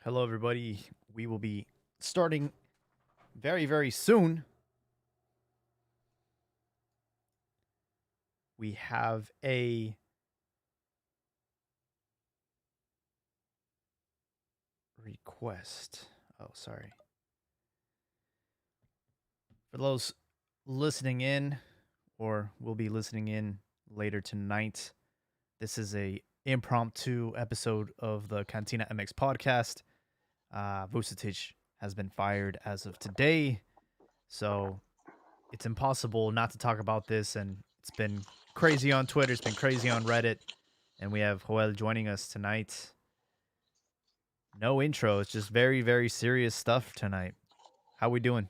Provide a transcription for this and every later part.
Hello, everybody. We will be starting very, very soon. We have a request. Oh, sorry. For those listening in or will be listening in later tonight, this is a impromptu episode of the Cantina MX podcast. Vucetich has been fired as of today, so it's impossible not to talk about this, and it's been crazy on Twitter, it's been crazy on Reddit, and we have Joel joining us tonight. No intro, it's just very, very serious stuff tonight. How we doing?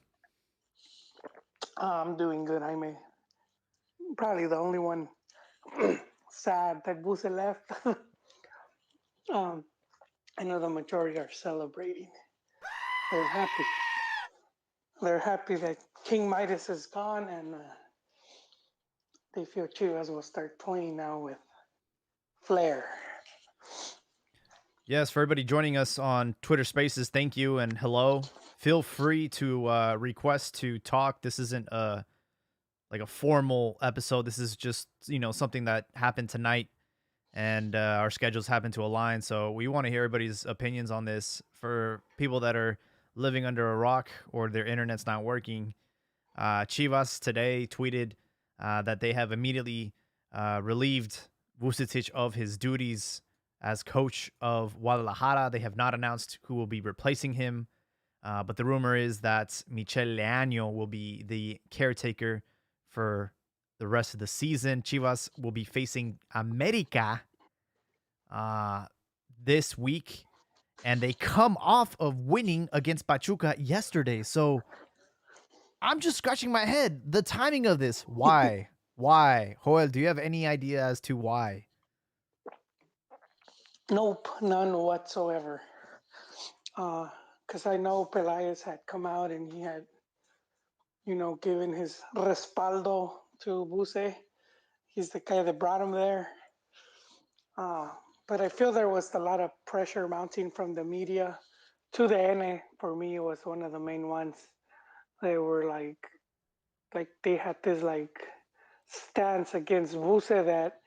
I'm doing good. I'm probably the only one sad that Buse left. um, I know the majority are celebrating. They're happy. They're happy that King Midas is gone, and they feel Chivas will start playing now with flair. Yes, for everybody joining us on Twitter Spaces, thank you and hello. Feel free to request to talk. This isn't a formal episode. This is just something that happened tonight, and our schedules happen to align. So we want to hear everybody's opinions on this. For people that are living under a rock or their internet's not working, Chivas today tweeted that they have immediately relieved Vucetich of his duties as coach of Guadalajara. They have not announced who will be replacing him, but the rumor is that Michelino will be the caretaker for the rest of the season. Chivas will be facing America uh, this week, and they come off of winning against Pachuca yesterday. So I'm just scratching my head. The timing of this. Why? Why? Joel, do you have any idea as to why? Nope, none whatsoever. Because I know Pelaez had come out and he had, given his respaldo to Buse. He's the guy that brought him there. Uh, but I feel there was a lot of pressure mounting from the media to the N. For me, it was one of the main ones. They were like they had this like stance against Buse that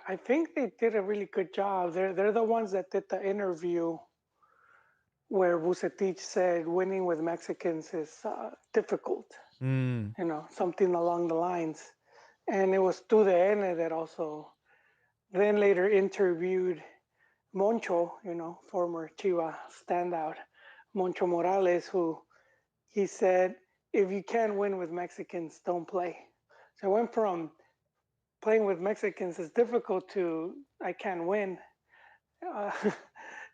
I think they did a really good job. They're the ones that did the interview where Vucetich said winning with Mexicans is difficult. Hmm. Something along the lines. And it was through the N that also then later interviewed Moncho, former Chiva standout, Moncho Morales, who he said, if you can't win with Mexicans, don't play. So I went from playing with Mexicans is difficult to I can't win. Uh,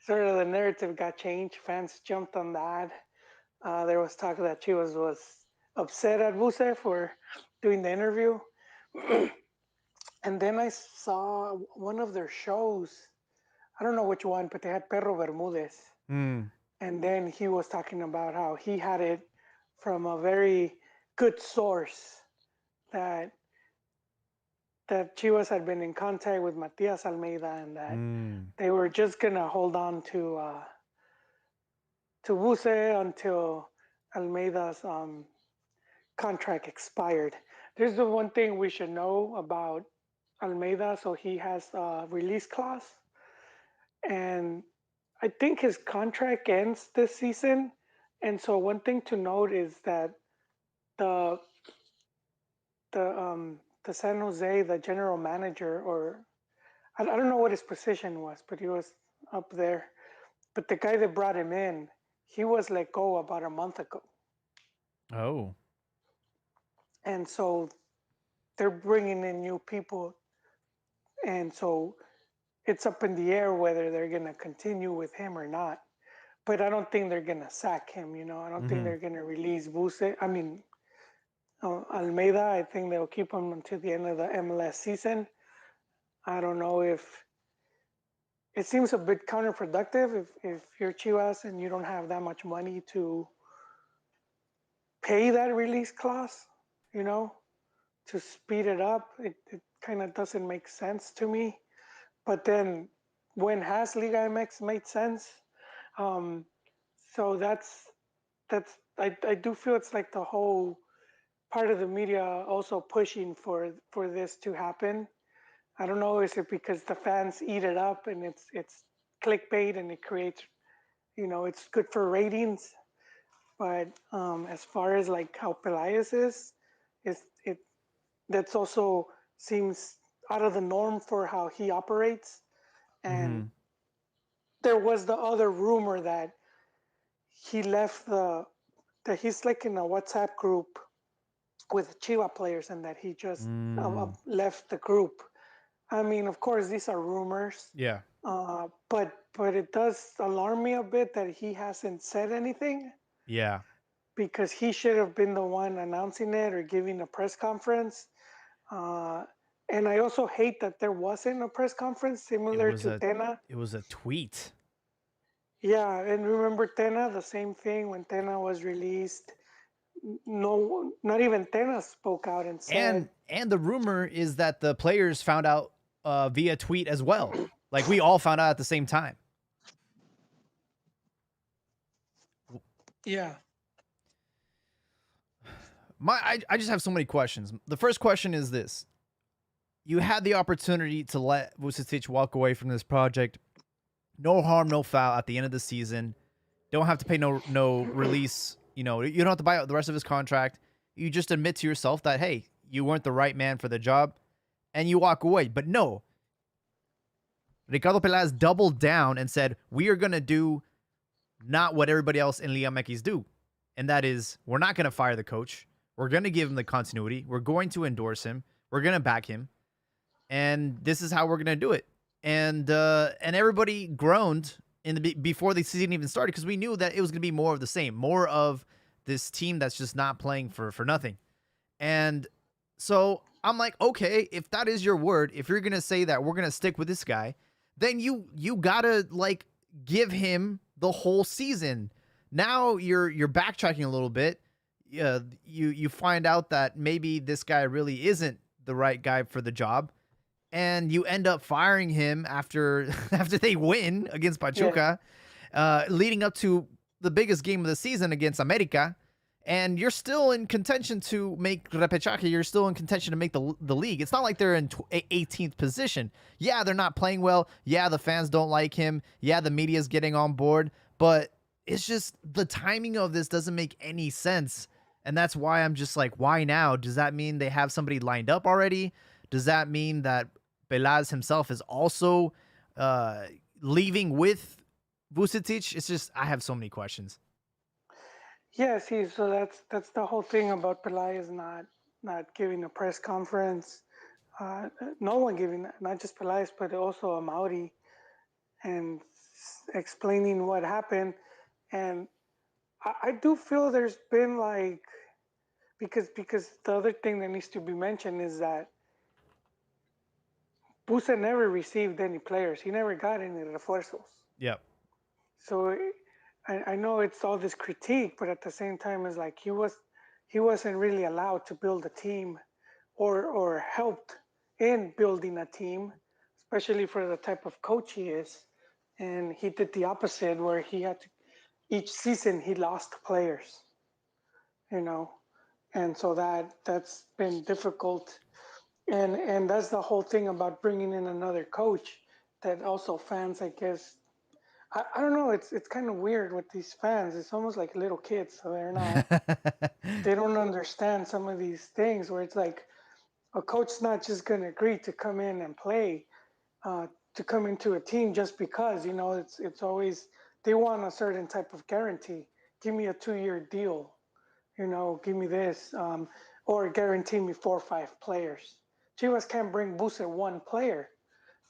sort of the narrative got changed. Fans jumped on that. There was talk that Chivas was upset at Buse for doing the interview. And then I saw one of their shows. I don't know which one, but they had Perro Bermudez. Hmm. And then he was talking about how he had it from a very good source that that Chivas had been in contact with Matias Almeida and that Hmm. they were just gonna hold on to Buse until Almeida's contract expired. There's the one thing we should know about Almeida. So he has a release clause, and I think his contract ends this season. And so one thing to note is that the the San Jose, the general manager, or I don't know what his position was, but he was up there. But the guy that brought him in, he was let go about a month ago, Oh. and so they're bringing in new people, and so it's up in the air whether they're gonna continue with him or not. But I don't think they're gonna sack him. I don't think Hmm. they're gonna release Buse. I mean, Almeida. I think they'll keep him until the end of the MLS season. I don't know if it seems a bit counterproductive if you're Chivas and you don't have that much money to pay that release clause, you know, to speed it up. It kind of doesn't make sense to me. But then when has Liga MX made sense? Um, so I do feel it's like the whole part of the media also pushing for this to happen. I don't know, is it because the fans eat it up and it's clickbait and it creates, it's good for ratings. But as far as like how Pelias is it that's also seems out of the norm for how he operates. And Hmm. there was the other rumor that he left that he's like in a WhatsApp group with Chiva players and that he just Mm. left the group. I mean, of course, these are rumors, Yeah. but it does alarm me a bit that he hasn't said anything Yeah. because he should have been the one announcing it or giving a press conference. Uh, and I also hate that there wasn't a press conference It similar was to a Tena. it was a tweet. Yeah, and remember Tena, the same thing when Tena was released. No, not even Tena spoke out and said, And the rumor is that the players found out via tweet as well. Like we all found out at the same time. yeah, I just have so many questions. The first question is this: you had the opportunity to let Vucetich walk away from this project. No harm, no foul. At the end of the season, don't have to pay no release. You don't have to buy out the rest of his contract. You just admit to yourself that hey, you weren't the right man for the job, and you walk away. But no, Ricardo Peláez doubled down and said we are gonna do not what everybody else in Liga MX do, and that is we're not gonna fire the coach. We're gonna give him the continuity. We're going to endorse him. We're gonna back him, and this is how we're gonna do it. And everybody groaned in the before the season even started because we knew that it was gonna be more of the same, more of this team that's just not playing for nothing. And so I'm like, okay, if that is your word, if you're gonna say that we're gonna stick with this guy, then you gotta like give him the whole season. Now you're backtracking a little bit. Yeah, you find out that maybe this guy really isn't the right guy for the job, and you end up firing him after after they win against yeah, Pachuca, leading up to the biggest game of the season against America, and you're still in contention to make repechaje. You're still in contention to make the league. It's not like they're in 18th position. Yeah, they're not playing well. Yeah, the fans don't like him. Yeah, the media's getting on board, but it's just the timing of this doesn't make any sense. And that's why I'm just like, why now? Does that mean they have somebody lined up already? Does that mean that Pelaz himself is also uh, leaving with Vucetich? It's just I have so many questions. yeah. See, so that's the whole thing about Pelias not giving a press conference. No one giving, not just Pelias, but also Amauri, and explaining what happened. And I do feel there's been like because the other thing that needs to be mentioned is that Busa never received any players. He never got any refuerzos. Yep. So I know it's all this critique, but at the same time, it's like he wasn't really allowed to build a team or helped in building a team, especially for the type of coach he is. And he did the opposite, where he had to each season he lost players, you know, and so that's been difficult. And that's the whole thing about bringing in another coach that also fans, I guess, I don't know. It's kind of weird with these fans. It's almost like little kids, so they don't understand some of these things. Where it's like a coach's not just gonna agree to come in and play, to come into a team just because it's always they want a certain type of guarantee. Give me a 2-year deal, give me this, or guarantee me 4 or 5 players. Chivas can't bring Buse one player,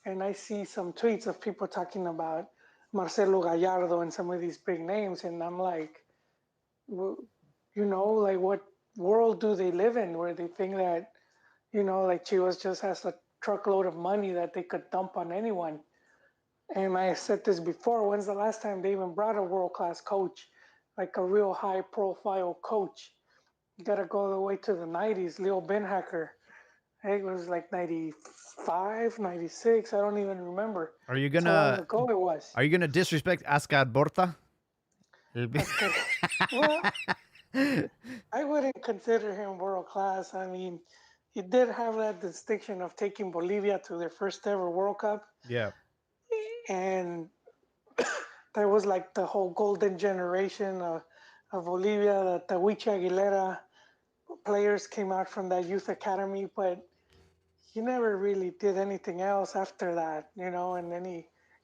and I see some tweets of people talking about Marcelo Gallardo and some of these big names, and I'm like, well, like what world do they live in where they think that like Chivas just has a truckload of money that they could dump on anyone? And I said this before. When's the last time they even brought a world class coach, like a real high profile coach? You got to go all the way to the '90s, Leo Benhacker, It was like 95, 96. I don't even remember. Are you That's how long gonna ago it was. disrespect Ascar Borta? Oscar. Well, I wouldn't consider him world class. I mean, he did have that distinction of taking Bolivia to their first ever World Cup. Yeah. And that was like the whole golden generation of Bolivia. The Huichi Aguilera players came out from that youth academy, but he never really did anything else after that, you know. And then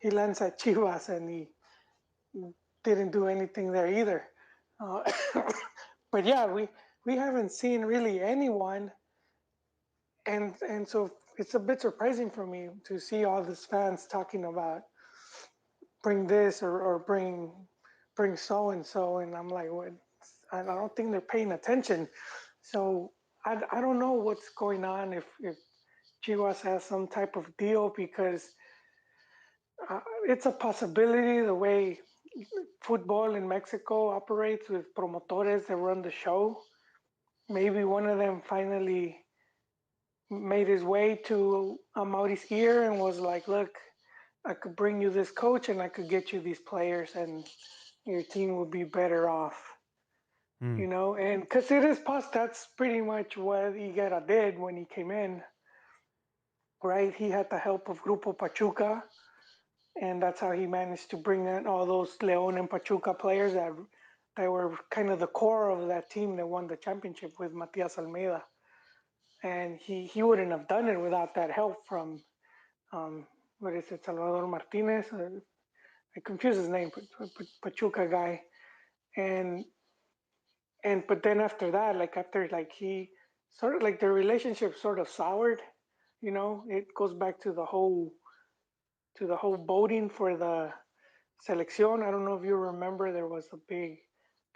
he lands at Chivas and he didn't do anything there either. Uh, but yeah, we haven't seen really anyone, and so it's a bit surprising for me to see all these fans talking about bring this or bring so and so, and I'm like, what? I don't think they're paying attention. So I don't know what's going on if Chivas has some type of deal because it's a possibility the way football in Mexico operates with promotores that run the show. Maybe one of them finally made his way to Mauri's ear and was like, look, I could bring you this coach and I could get you these players and your team would be better off, Hmm. you know? And because it is past, that's pretty much what Higuera did when he came in, right? He had the help of Grupo Pachuca, and that's how he managed to bring in all those León and Pachuca players that were kind of the core of that team that won the championship with Matias Almeida. And he wouldn't have done it without that help from um, what is it, Salvador Martinez? I confuse his name, Pachuca guy. And but then after that, like after like he sort of like the relationship sort of soured, you know, it goes back to the whole voting for the selección. I don't know if you remember, there was a big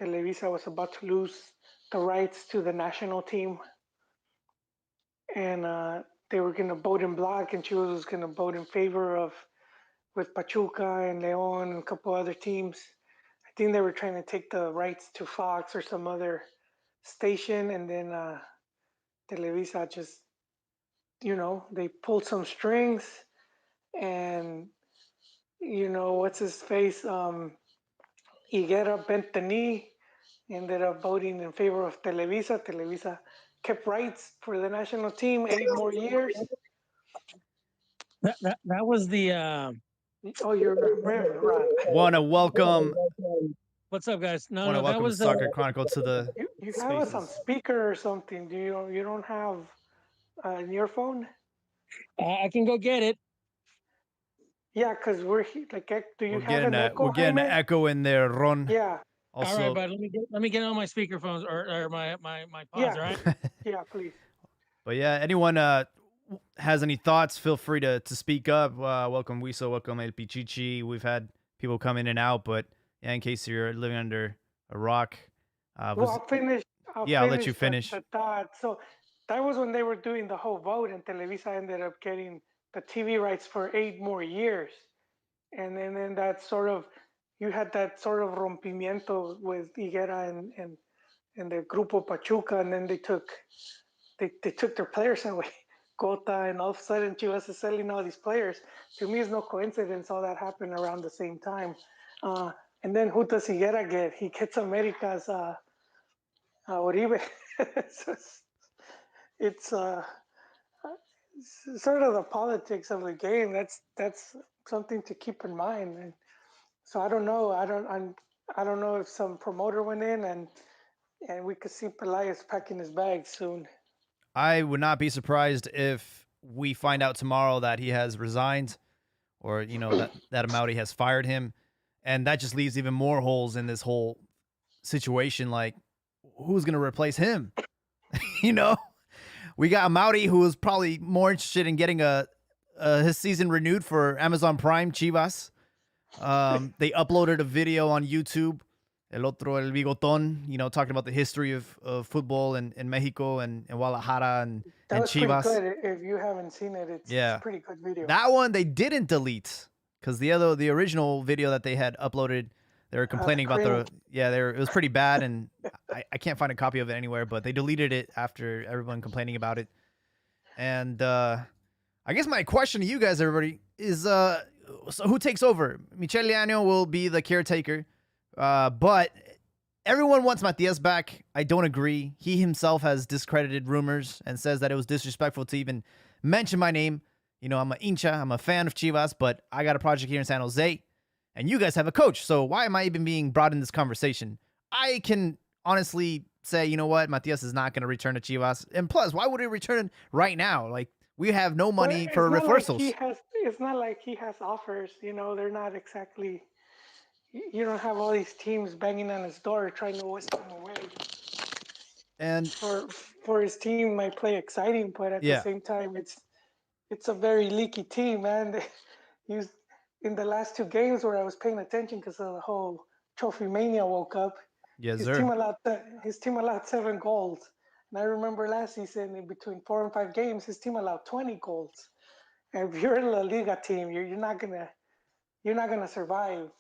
Televisa was about to lose the rights to the national team, and they were going to vote in block, and Chivas was going to vote in favor of with Pachuca and León and a couple other teams. I think they were trying to take the rights to Fox or some other station, and then Televisa just, you know, they pulled some strings, and you know what's his face, Higuera bent the knee, ended up voting in favor of Televisa. Televisa kept rights for the national team 8 more years. That was the Oh, you're Rev, Ron. Want to welcome what's up, guys? want to That welcome was Soccer Chronicle to the You have us on spaces. speaker or something. Do you don't have an earphone? I can go get it. Yeah, because like, do you We're have getting an echo, we're getting an Jaime? echo in there, Ron. Yeah, All right, Also, bud. Let me get on my speakerphones or my pods. yeah, All right. yeah, please. but yeah, anyone has any thoughts, feel free to speak up. Welcome Wiso, welcome El Pichichi. We've had people come in and out, but yeah, in case you're living under a rock, Well, I'll yeah, I'll let you finish finish. the thought. So that was when they were doing the whole vote, and Televisa ended up getting the TV rights for 8 more years. And then that sort of, you had that sort of rompimiento with Higuera and the Grupo Pachuca, and then they took their players away. Cota, and all of a sudden Chivas is selling all these players. To me, it's no coincidence all that happened around the same time. Uh, and then who does Higuera get? He gets America's Oribe. So it's sort of the politics of the game. That's something to keep in mind. And so I don't know. I don't know if some promoter went in and we could see Pelaez packing his bags soon. I would not be surprised if we find out tomorrow that he has resigned, or that Amaury has fired him, and that just leaves even more holes in this whole situation. Like, who's gonna replace him? you know, we got Amaury, who is probably more interested in getting his season renewed for Amazon Prime Chivas. They uploaded a video on YouTube, El Otro El Bigoton, talking about the history of football in Mexico and Guadalajara That and was pretty Chivas. good. If you haven't seen it, it's a pretty good video. That one they didn't delete because the original video that they had uploaded, they were complaining about it was pretty bad, and I can't find a copy of it anywhere, but they deleted it after everyone complaining about it. And I guess my question to you guys, everybody, is so who takes over? Michelino will be the caretaker, but everyone wants Matias back. I don't agree. He himself has discredited rumors and says that it was disrespectful to even mention my name. You know, I'm a hincha, I'm a fan of Chivas, but I got a project here in San Jose, and you guys have a coach. So why am I even being brought in this conversation? I can honestly say, you know what, Matias is not going to return to Chivas. And plus, why would he return right now? Like, we have no Well, money it's for not like he reversals. has. It's not like he has offers. They're not exactly. You don't have all these teams banging on his door trying to whisk him away. And For his team, might play exciting, but at the yeah, same time, it's a very leaky team, man. He in the last two games where I was paying attention because of the whole trophy mania woke up. yes, His sir. team allowed his team allowed 7 goals, and I remember last season in between 4 and 5 games, his team allowed 20 goals. And if you're a La Liga team, you're not gonna survive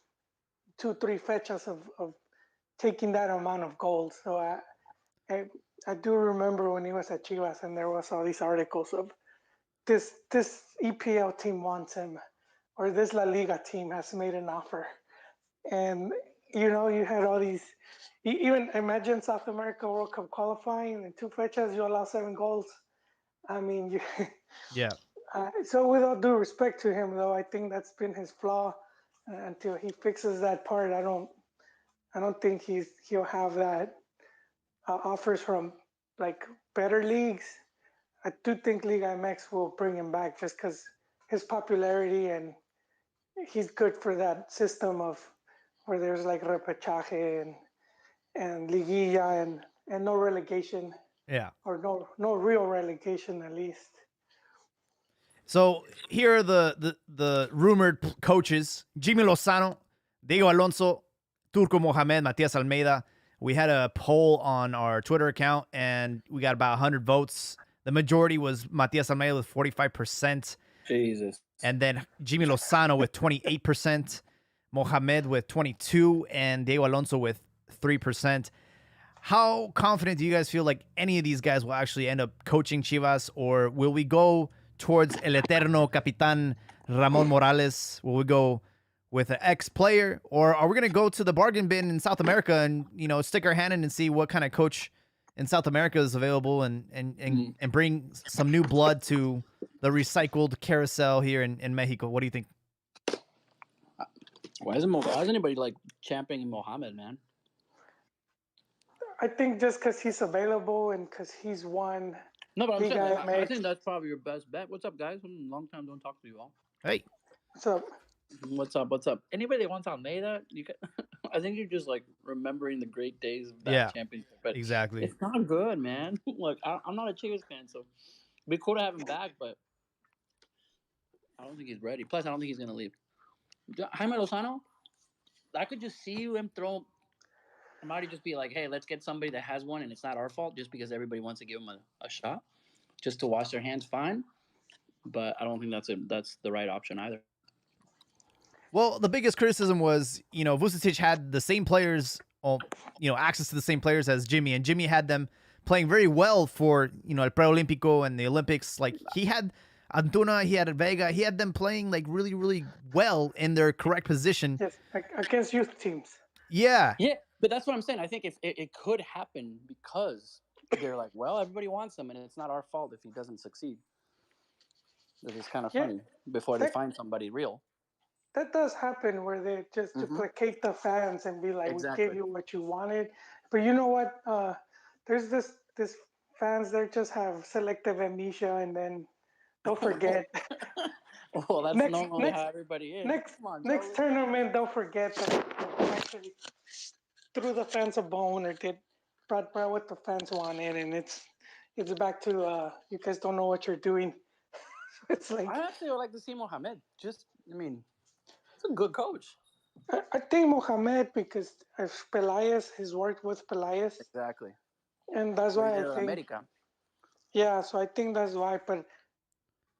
2 3 fechas of taking that amount of goals. So I I do remember when he was at Chivas and there was all these articles of this EPL team wants him, or this La Liga team has made an offer, and you had all these. Even imagine South America World Cup qualifying in 2 fechas, you allow 7 goals. I mean, Yeah. so with all due respect to him, though, I think that's been his flaw. Until he fixes that part, I don't think he'll have that offers from like better leagues. I do think Liga MX will bring him back just because his popularity, and he's good for that system of where there's like repechaje and liguilla and no relegation, Yeah. or no real relegation at least. So here are the rumored coaches: Jimmy Losano, Diego Alonso, Turco Mohamed, Matias Almeida. We had a poll on our Twitter account, and we got about 100 votes. The majority was Matias Almeida with 45%, Jesus. and then Jimmy Lozano with 28%, Mohamed with 22%, and Diego Alonso with 3%. How confident do you guys feel like any of these guys will actually end up coaching Chivas, or will we go towards El Eterno Capitan Ramon Morales? Will we go with an ex-player, or are we going to go to the bargain bin in South America and stick our hand in and see what kind of coach in South America is available, and bring some new blood to the recycled carousel here in Mexico? What do you think? Why is anybody like championing Mohammed, man? I think just because he's available and because he's won No, but I'm saying Liga I MX. think that's probably your best bet. What's up, guys? Long time don't talk to you all. Hey, So What's up? What's up? Anybody that wants Almeida, you can, I think you're just like remembering the great days of that yeah, championship. But exactly. it's not good, man. Look, I'm not a Chivas fan, so it'd be cool to have him back, but I don't think he's ready. Plus, I don't think he's gonna leave. Jaime Lozano, I could just see him throw. I might just be like, hey, let's get somebody that has one, and it's not our fault, just because everybody wants to give him a shot, just to wash their hands. Fine, but I don't think that's the right option either. Well, the biggest criticism was, Vucetich had the same players, access to the same players as Jimmy, and Jimmy had them playing very well for, El Preolímpico and the Olympics. Like, he had Antuna, he had Vega, he had them playing like really, really well in their correct position. yes, against youth teams. Yeah. Yeah, but that's what I'm saying. I think if it could happen because they're like, well, everybody wants him, and it's not our fault if he doesn't succeed. This is kind of funny. Before they find somebody real. That does happen where they just to placate the fans and be like, Exactly. we gave you what you wanted. But you know what? There's this fans that just have selective amnesia, and then don't forget. Well, that's next normally next how everybody is. next Come on, next tournament, don't forget that actually threw the fans a bone or did brought what the fans wanted, and it's back to you guys don't know what you're doing. It's like I actually would like to see Mohamed. He's a good coach. I think Mohamed, because of Pelaez, he's worked with Pelaez. Exactly. And that's why I think, America. yeah, so I think that's why. But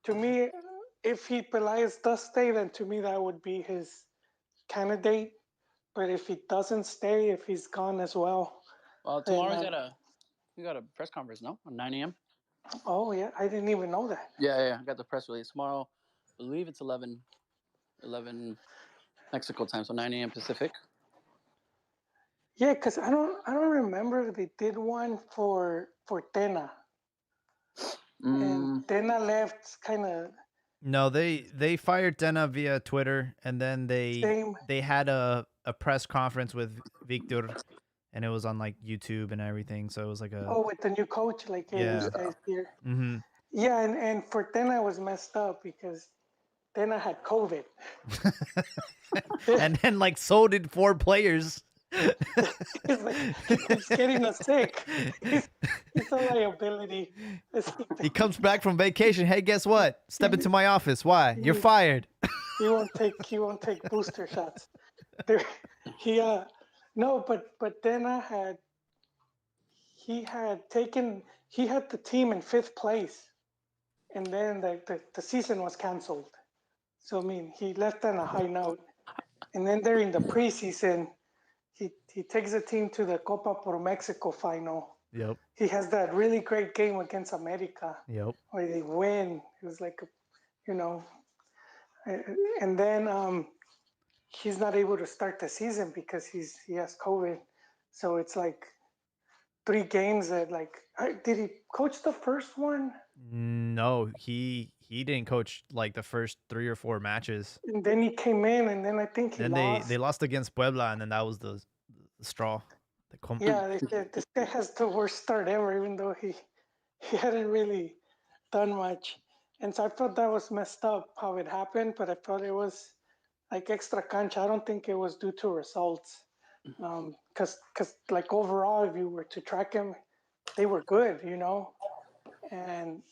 to me, if Pelaez does stay, then to me that would be his candidate. But if he doesn't stay, if he's gone as well, Well, tomorrow we got a press conference, no? At 9 a.m. Oh yeah, I didn't even know that. Yeah. I got the press release tomorrow. I believe it's 11 Mexico time, so 9 a.m. Pacific. Yeah, because I don't remember if they did one for Tena, and Mm, Tena left kind of No, they fired Dena via Twitter, and then same. they had a press conference with Victor, and it was on like YouTube and everything. So it was like a Oh, with the new coach, like, hey, yeah. this guy's here. Mm-hmm. Yeah, and for Tena it was messed up because Tena had COVID. And then like so did 4 players. He's like, he keeps getting us sick. He's a liability. He comes back from vacation. Hey, guess what? Step into my office. Why? You're He, fired. he won't take booster shots. There, he no, but Tena he had the team in fifth place, and then the season was canceled. So I mean, he left on a high note, and then during the preseason, he takes the team to the Copa por Mexico final. Yep. He has that really great game against America Yep. where they win. It was like, you know, and then he's not able to start the season because he has COVID. So it's like 3 games that like did he coach the first one? No, he didn't coach like the first 3 or 4 matches. And then he came in, and then I think he Then they lost. lost against Puebla, and then that was the straw. Yeah, they said this guy has the worst start ever, even though he hadn't really done much. And so I thought that was messed up how it happened, but I thought it was like extra cancha. I don't think it was due to results. Because like overall, if you were to track him, they were good, and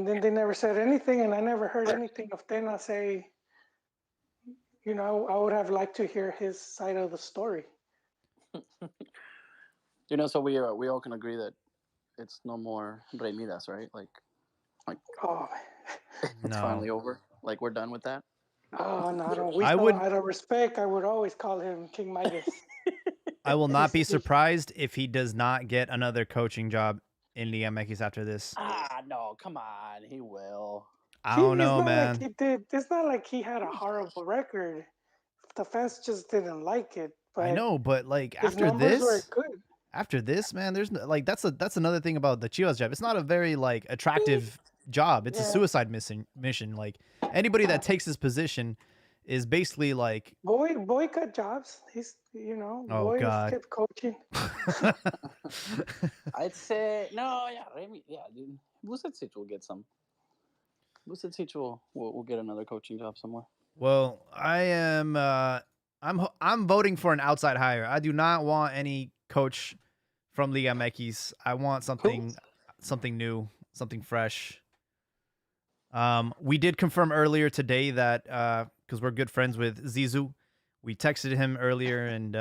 then they never said anything, and I never heard anything of Tena say, I would have liked to hear his side of the story. so we all can agree that it's no more Rey Midas, right? Like Oh, it's No. finally over. Like we're done with that. oh no, I would out of respect, I would always call him King Midas. I will not be He's- surprised if he does not get another coaching job in Liga MX after this. No, come on, he will. I don't It's know, not like man. he did. It's not like he had a horrible record. The fans just didn't like it, I but know, but like his numbers were good. after this, man, there's no, like that's another thing about the Chivas job. It's not a very like attractive job. It's a Yeah, suicide mission. Like anybody that takes this position is basically like, boy got jobs. He's oh boy has god. kept coaching. I'd say no. Yeah, Remy. Yeah, dude. Vucetich will get some. Vucetich will get another coaching job somewhere. Well, I am I'm voting for an outside hire. I do not want any coach from Liga MX. I want something new, something fresh. We did confirm earlier today that because we're good friends with Zizou, we texted him earlier and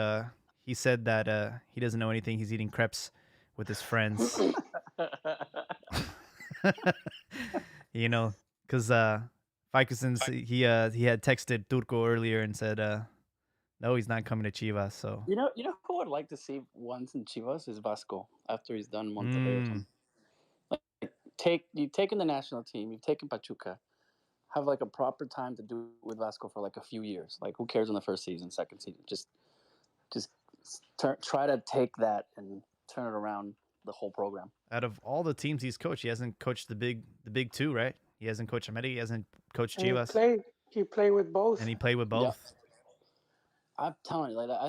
he said that he doesn't know anything. He's eating crepes with his friends. Because Ficuson's he had texted Turco earlier and said no, he's not coming to Chivas. So You know who I'd like to see once in Chivas is Vasco after he's done Monterrey or something. You've taken the national team, you've taken Pachuca, have like a proper time to do it with Vasco for like a few years. Like who cares in the first season, second season? Just try to take that and turn it around the whole program. out of all the teams he's coached, he hasn't coached the big two, right? He hasn't coached America, he hasn't coached And Chivas, he played with both. and he played with Yeah. both. I'm telling you, like I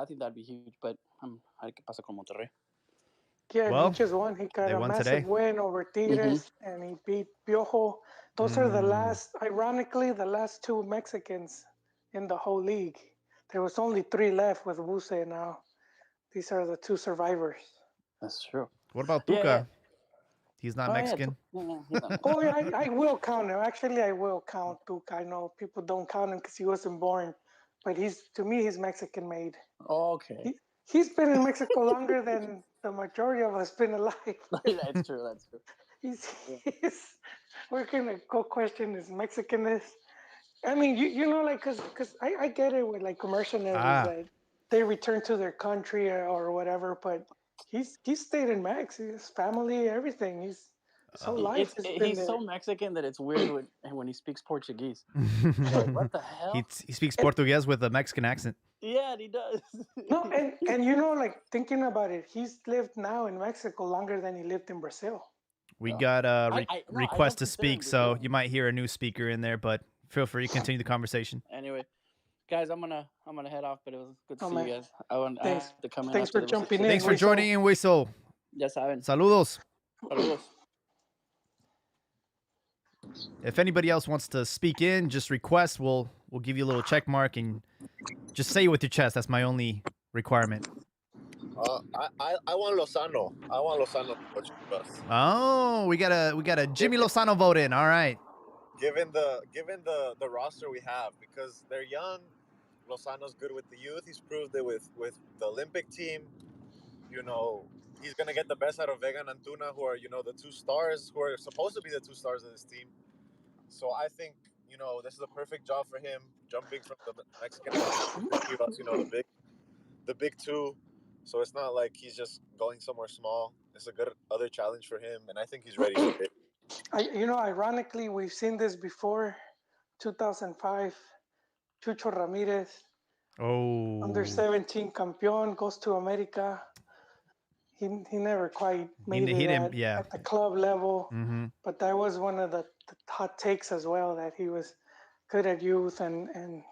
think that'd be huge. But I que pasa con Monterrey? Yeah, and he Well, just won. He got they a won massive today. win over Tigres, and he beat Piojo. Those are ironically, the last 2 Mexicans in the whole league. There was only 3 left with Buse now. These are the 2 survivors. That's true. What about Yeah, Tuca? yeah. He's not Oh, Mexican. he's not Oh, yeah, I will count him. Actually, I will count Tuca. I know people don't count him because he wasn't born, but to me, he's Mexican made. Okay. He's been in Mexico longer than the majority of us been alive. That's true. That's true. he's we're gonna go question his Mexicanness. I mean, like, cause I get it with like mercenaries that they return to their country or whatever, but He stayed in Mex. His family, everything. His whole life has been He's there. so Mexican that it's weird when he speaks Portuguese. Like, what the hell? He speaks And, Portuguese with a Mexican accent. Yeah, and he does. no, and like thinking about it, he's lived now in Mexico longer than he lived in Brazil. We got a I request don't to consider him speak, so Brazilian. you might hear a new speaker in there, but feel free to continue the conversation. Anyway, guys, I'm gonna head off, but it was good to Oh see man, you guys. I thanks. have to come in Thanks after for the jumping in. Thanks for Whistle. joining in, Whistle. Ya saben. Saludos. Saludos. If anybody else wants to speak in, just request. We'll give you a little check mark and just say it with your chest. That's my only requirement. I want Losano. I want Losano to coach us. Oh, we got a Jimmy Losano vote in. All right. Given the roster we have, because they're young, Losano's good with the youth. He's proved it with the Olympic team. You know, he's gonna get the best out of Vega and Antuna, who are the 2 stars, who are supposed to be the 2 stars of this team. So I think this is a perfect job for him, jumping from the Mexican to the big 2. So it's not like he's just going somewhere small. It's a good other challenge for him, and I think he's ready for it. Ironically, we've seen this before. 2005, Chucho Ramirez, Oh. under 17 campeón, goes to America. He never quite made it at the club level, but that was one of the hot takes as well, that he was good at youth and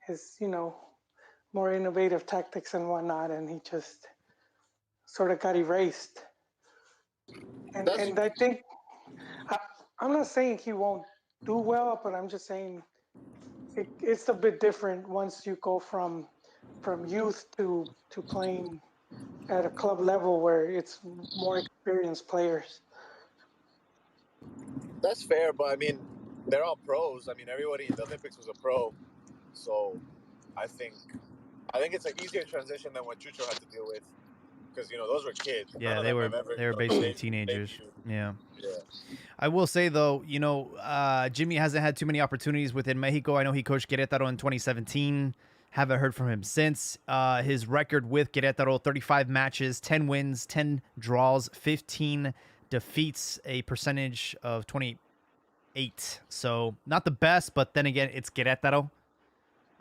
his more innovative tactics and whatnot, and he just sort of got erased. And I think I'm not saying he won't do well, but I'm just saying it's a bit different once you go from youth to playing at a club level where it's more experienced players. That's fair, but I mean, they're all pros. I mean, everybody in the Olympics was a pro, so I think it's an easier transition than what Chucho had to deal with, because those were kids. Yeah, they were basically teenagers. Yeah. I will say though, Jimmy hasn't had too many opportunities within Mexico. I know he coached Querétaro in 2017. Haven't heard from him since. His record with Querétaro: 35 matches, 10 wins, 10 draws, 15 defeats, a percentage of 28. So not the best, but then again, it's Querétaro.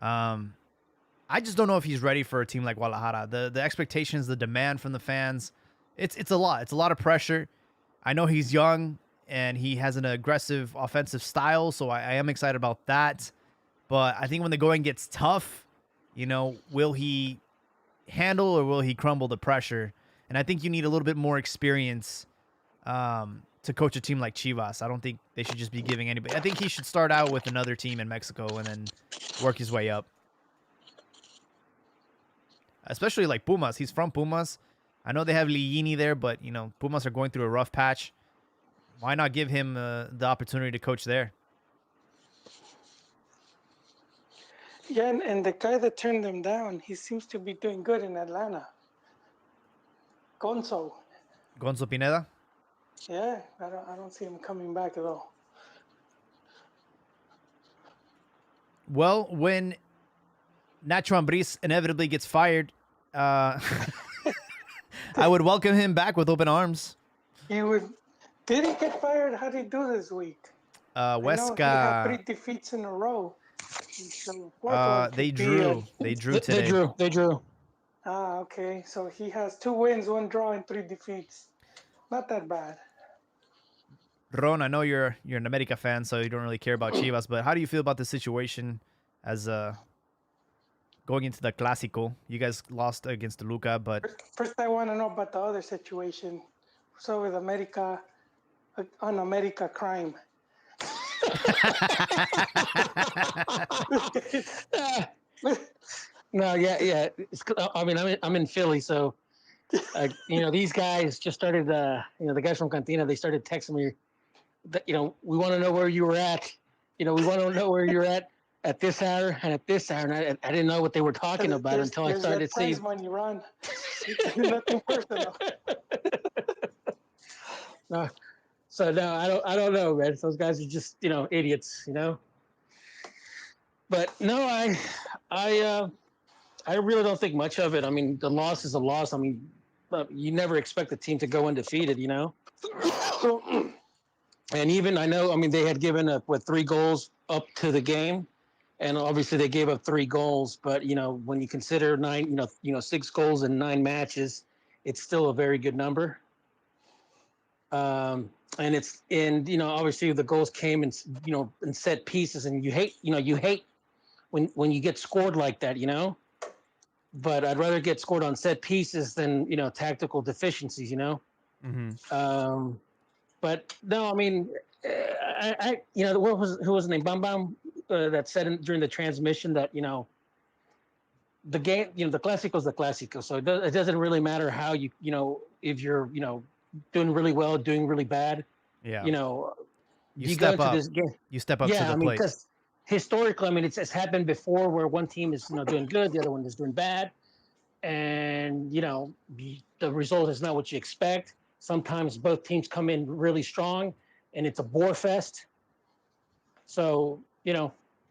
I just don't know if he's ready for a team like Guadalajara. The expectations, the demand from the fans, it's a lot. It's a lot of pressure. I know he's young and he has an aggressive offensive style, so I am excited about that. But I think when the going gets tough, will he handle or will he crumble the pressure? And I think you need a little bit more experience to coach a team like Chivas. I don't think they should just be giving anybody. I think he should start out with another team in Mexico and then work his way up. Especially like Pumas. He's from Pumas. I know they have Ligini there, but, Pumas are going through a rough patch. Why not give him the opportunity to coach there? Yeah, and the guy that turned them down, he seems to be doing good in Atlanta. Gonzo Pineda? Yeah, I don't see him coming back at all. Well, when Nacho Ambriz inevitably gets fired, I would welcome him back with open arms. Did he get fired? How did he do this week? Huesca. He had 3 defeats in a row. So they drew today. They drew. Ah, okay. So he has 2 wins, 1 draw, and 3 defeats. Not that bad. Ron, I know you're an America fan, so you don't really care about Chivas, but how do you feel about the situation as going into the Clásico? You guys lost against Toluca, but First I want to know about the other situation. So with America, on America crime. No, yeah. I mean, I'm in Philly, so these guys just started. The guys from Cantina, they started texting me. That, we want to know where you were at. We want to know where you're at this hour and at this hour. And I didn't know what they were talking about until I started seeing. Money, Ron. Nothing personal. No. So no, I don't know, man. Those guys are just idiots, But no, I really don't think much of it. I mean, the loss is a loss. I mean, you never expect the team to go undefeated, And even I know, I mean, they had given up 3 goals up to the game, and obviously they gave up 3 goals. But when you consider 6 goals in 9 matches, it's still a very good number. And obviously the goals came in set pieces, and you hate when you get scored like that, But I'd rather get scored on set pieces than tactical deficiencies, Hmm. But no, I mean, what was who was his name? Bam Bam that said during the transmission that the game, the Clásico is the Clásico, so it doesn't really matter how if you're doing really well, doing really bad, Yeah. you know, You you go step into up. this game. You step up to Yeah, the I mean, plate. because historically, I mean, it's happened before where one team is doing good, the other one is doing bad, and the result is not what you expect. Sometimes both teams come in really strong, and it's a bore fest. So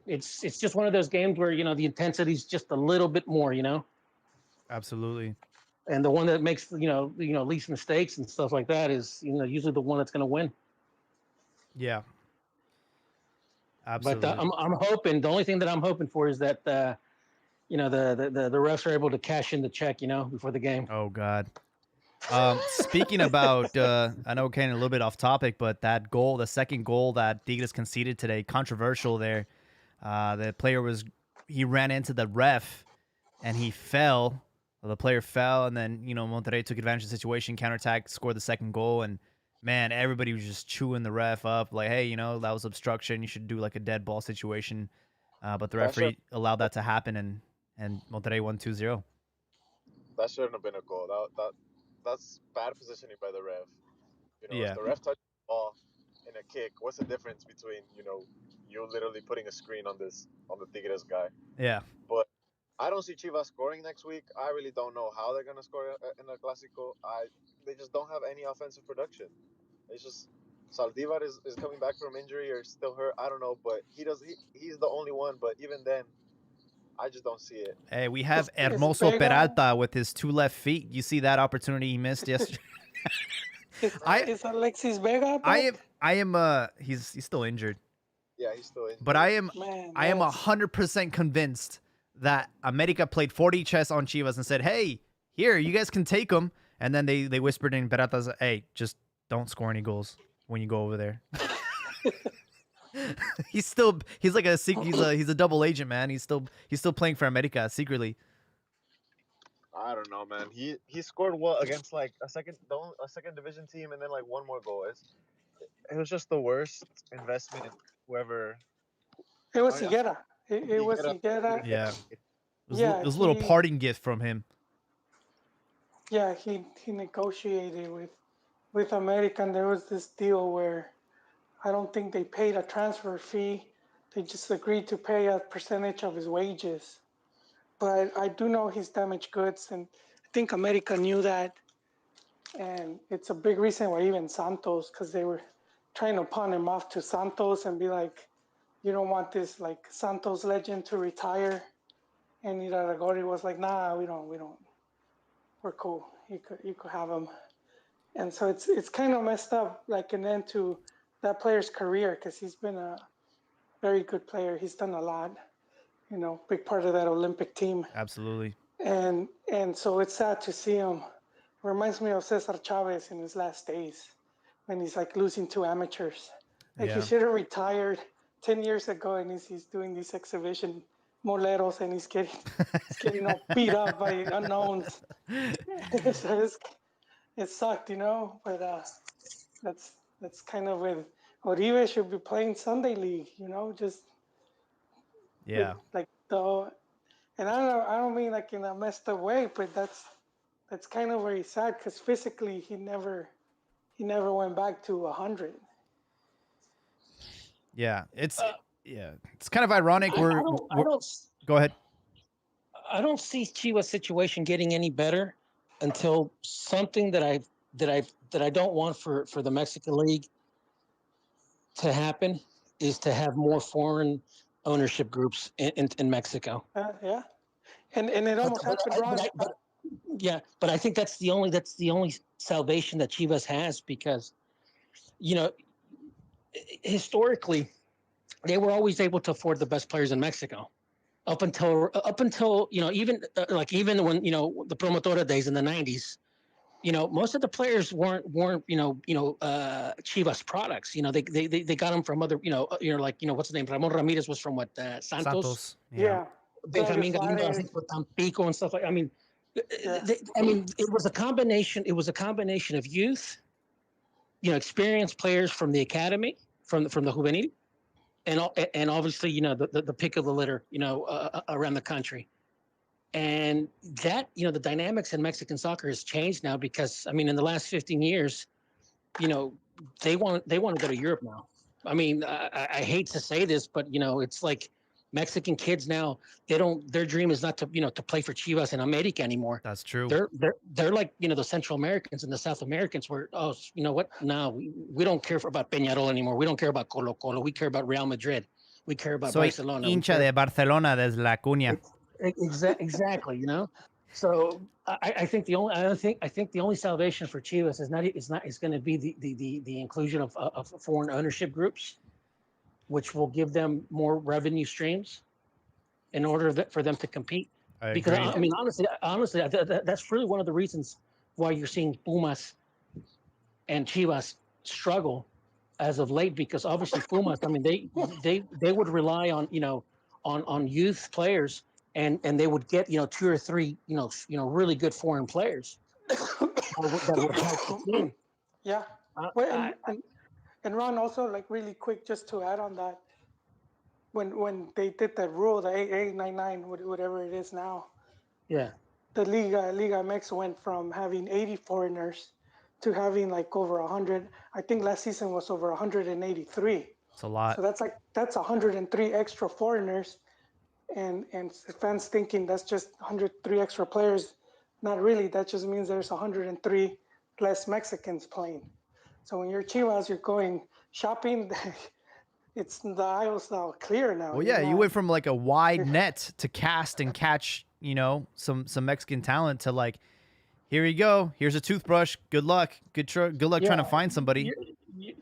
it's just one of those games where the intensity is just a little bit more, Absolutely. and the one that makes least mistakes and stuff like that is usually the one that's going to win. Yeah. But Absolutely. I'm hoping the only thing that I'm hoping for is that the refs are able to cash in the check before the game. Oh God. Speaking about, I know we're getting a little bit off topic, but that goal, the second goal that Tigres conceded today, controversial there. The player he ran into the ref and he fell. Well, the player fell, and then Monterrey took advantage of the situation, counterattacked, scored the second goal, and man, everybody was just chewing the ref up, like, hey, that was obstruction. You should do like a dead ball situation. But the That should referee allowed that to happen, and Monterrey won 2-0. that shouldn't have been a goal. That's bad positioning by the ref. If Yeah, the ref touches the ball in a kick, what's the difference between you literally putting a screen on the Tigres guy? yeah, But I don't see Chivas scoring next week. I really don't know how they're gonna score in a Clásico. They just don't have any offensive production. It's just Saldivar is coming back from injury or still hurt. I don't know, but he's the only one. But even then, I just don't see it. Hey, we have Is Hermoso Vega? Peralta with his 2 left feet. You see that opportunity he missed yesterday? Is I is Alexis Vega I back? am he's still injured. Yeah, he's still But injured. Man, I am that's 100% convinced that America played 40 chess on Chivas and said, "Hey, here, you guys can take them." And then they whispered in Peralta's, "Hey, just don't score any goals when you go over there." he's like he's a double agent, man. He's still playing for America secretly. I don't know, man. He scored what against like a second division team and then like one more goal. It was just the worst investment in whoever. it was I mean, Higuera. It he was get up. Higuera. Yeah. Yeah, It was a little parting gift from him. he negotiated with American. There was this deal where I don't think they paid a transfer fee. They just agreed to pay a percentage of his wages. But I do know he's damaged goods, and I think America knew that. And it's a big reason why even Santos, because they were trying to pawn him off to Santos and be like, you don't want this like Santos legend to retire. And Iraragorri was like, nah, we don't, we're cool. You could have him. And so it's kind of messed up, like an end to that player's career, because he's been a very good player. He's done a lot, big part of that Olympic team. Absolutely. And so it's sad to see him. Reminds me of Cesar Chavez in his last days when he's like losing to amateurs. Like he Yeah. should have retired 10 years ago, and he's doing these exhibition moleros, and he's getting all beat up by unknowns. So it sucked, but that's kind of with Oribe should be playing Sunday league, just with Yeah. like the, and I don't mean like in a messed up way, but that's kind of where he's at, because physically he never went back to 100. Yeah. Uh, It's kind of ironic. I, I don't I We're don't Go ahead. I don't see Chivas situation getting any better until something that I don't want for the Mexican League to happen is to have more foreign ownership groups in Mexico. Yeah, and it But almost but happened, I, but, Ron. I, but Yeah, but I think that's the only salvation that Chivas has because you know historically they were always able to afford the best players in Mexico up until even even when the promotora days in the 90s. Most of the players weren't Chivas products. They got them from other what's the name? Ramon Ramirez was from what Santos. Santos. Yeah. Yeah, Claudio Benjamin Galindo, I Suarez. think, for Tampico and stuff like. I mean, Yeah, it was a combination. It was a combination of youth, experienced players from the academy, from the juvenil, and obviously, the pick of the litter, around the country. And that, the dynamics in Mexican soccer has changed now because, I mean, in the last 15 years, you know, they want to go to Europe now. I mean, I hate to say this, but it's like Mexican kids now, their dream is not to play for Chivas in America anymore. That's true. They're like, the Central Americans and the South Americans where, oh, you know what? No, we don't care about Peñarol anymore. We don't care about Colo Colo. We care about Real Madrid. We care about Soy Barcelona. We hincha care de Barcelona desde la cuña. exactly. So I think the only salvation for Chivas is going to be the inclusion of foreign ownership groups, which will give them more revenue streams in order for them to compete. I Because agree. I mean, honestly, that's really one of the reasons why you're seeing Pumas and Chivas struggle as of late. Because obviously Pumas, I mean, they would rely on on youth players, and they would get 2 or 3 really good foreign players that would help the team. yeah. Uh, Well, I, and Ron, also, like, really quick, just to add on that, when they did that rule, the 899, whatever it is now, yeah, the Liga MX went from having 80 foreigners to having like over 100. I think last season was over 183. It's a lot. So that's 103 extra foreigners, and fans thinking that's just 103 extra players. Not really. That just means there's 103 less Mexicans playing. So when you're Chivas, you're going shopping. It's the aisles now clear now. Well, You're yeah, you not. went from like a wide net to cast and catch, some Mexican talent to like, here you go. Here's a toothbrush. Good luck. Good luck trying to yeah. find somebody.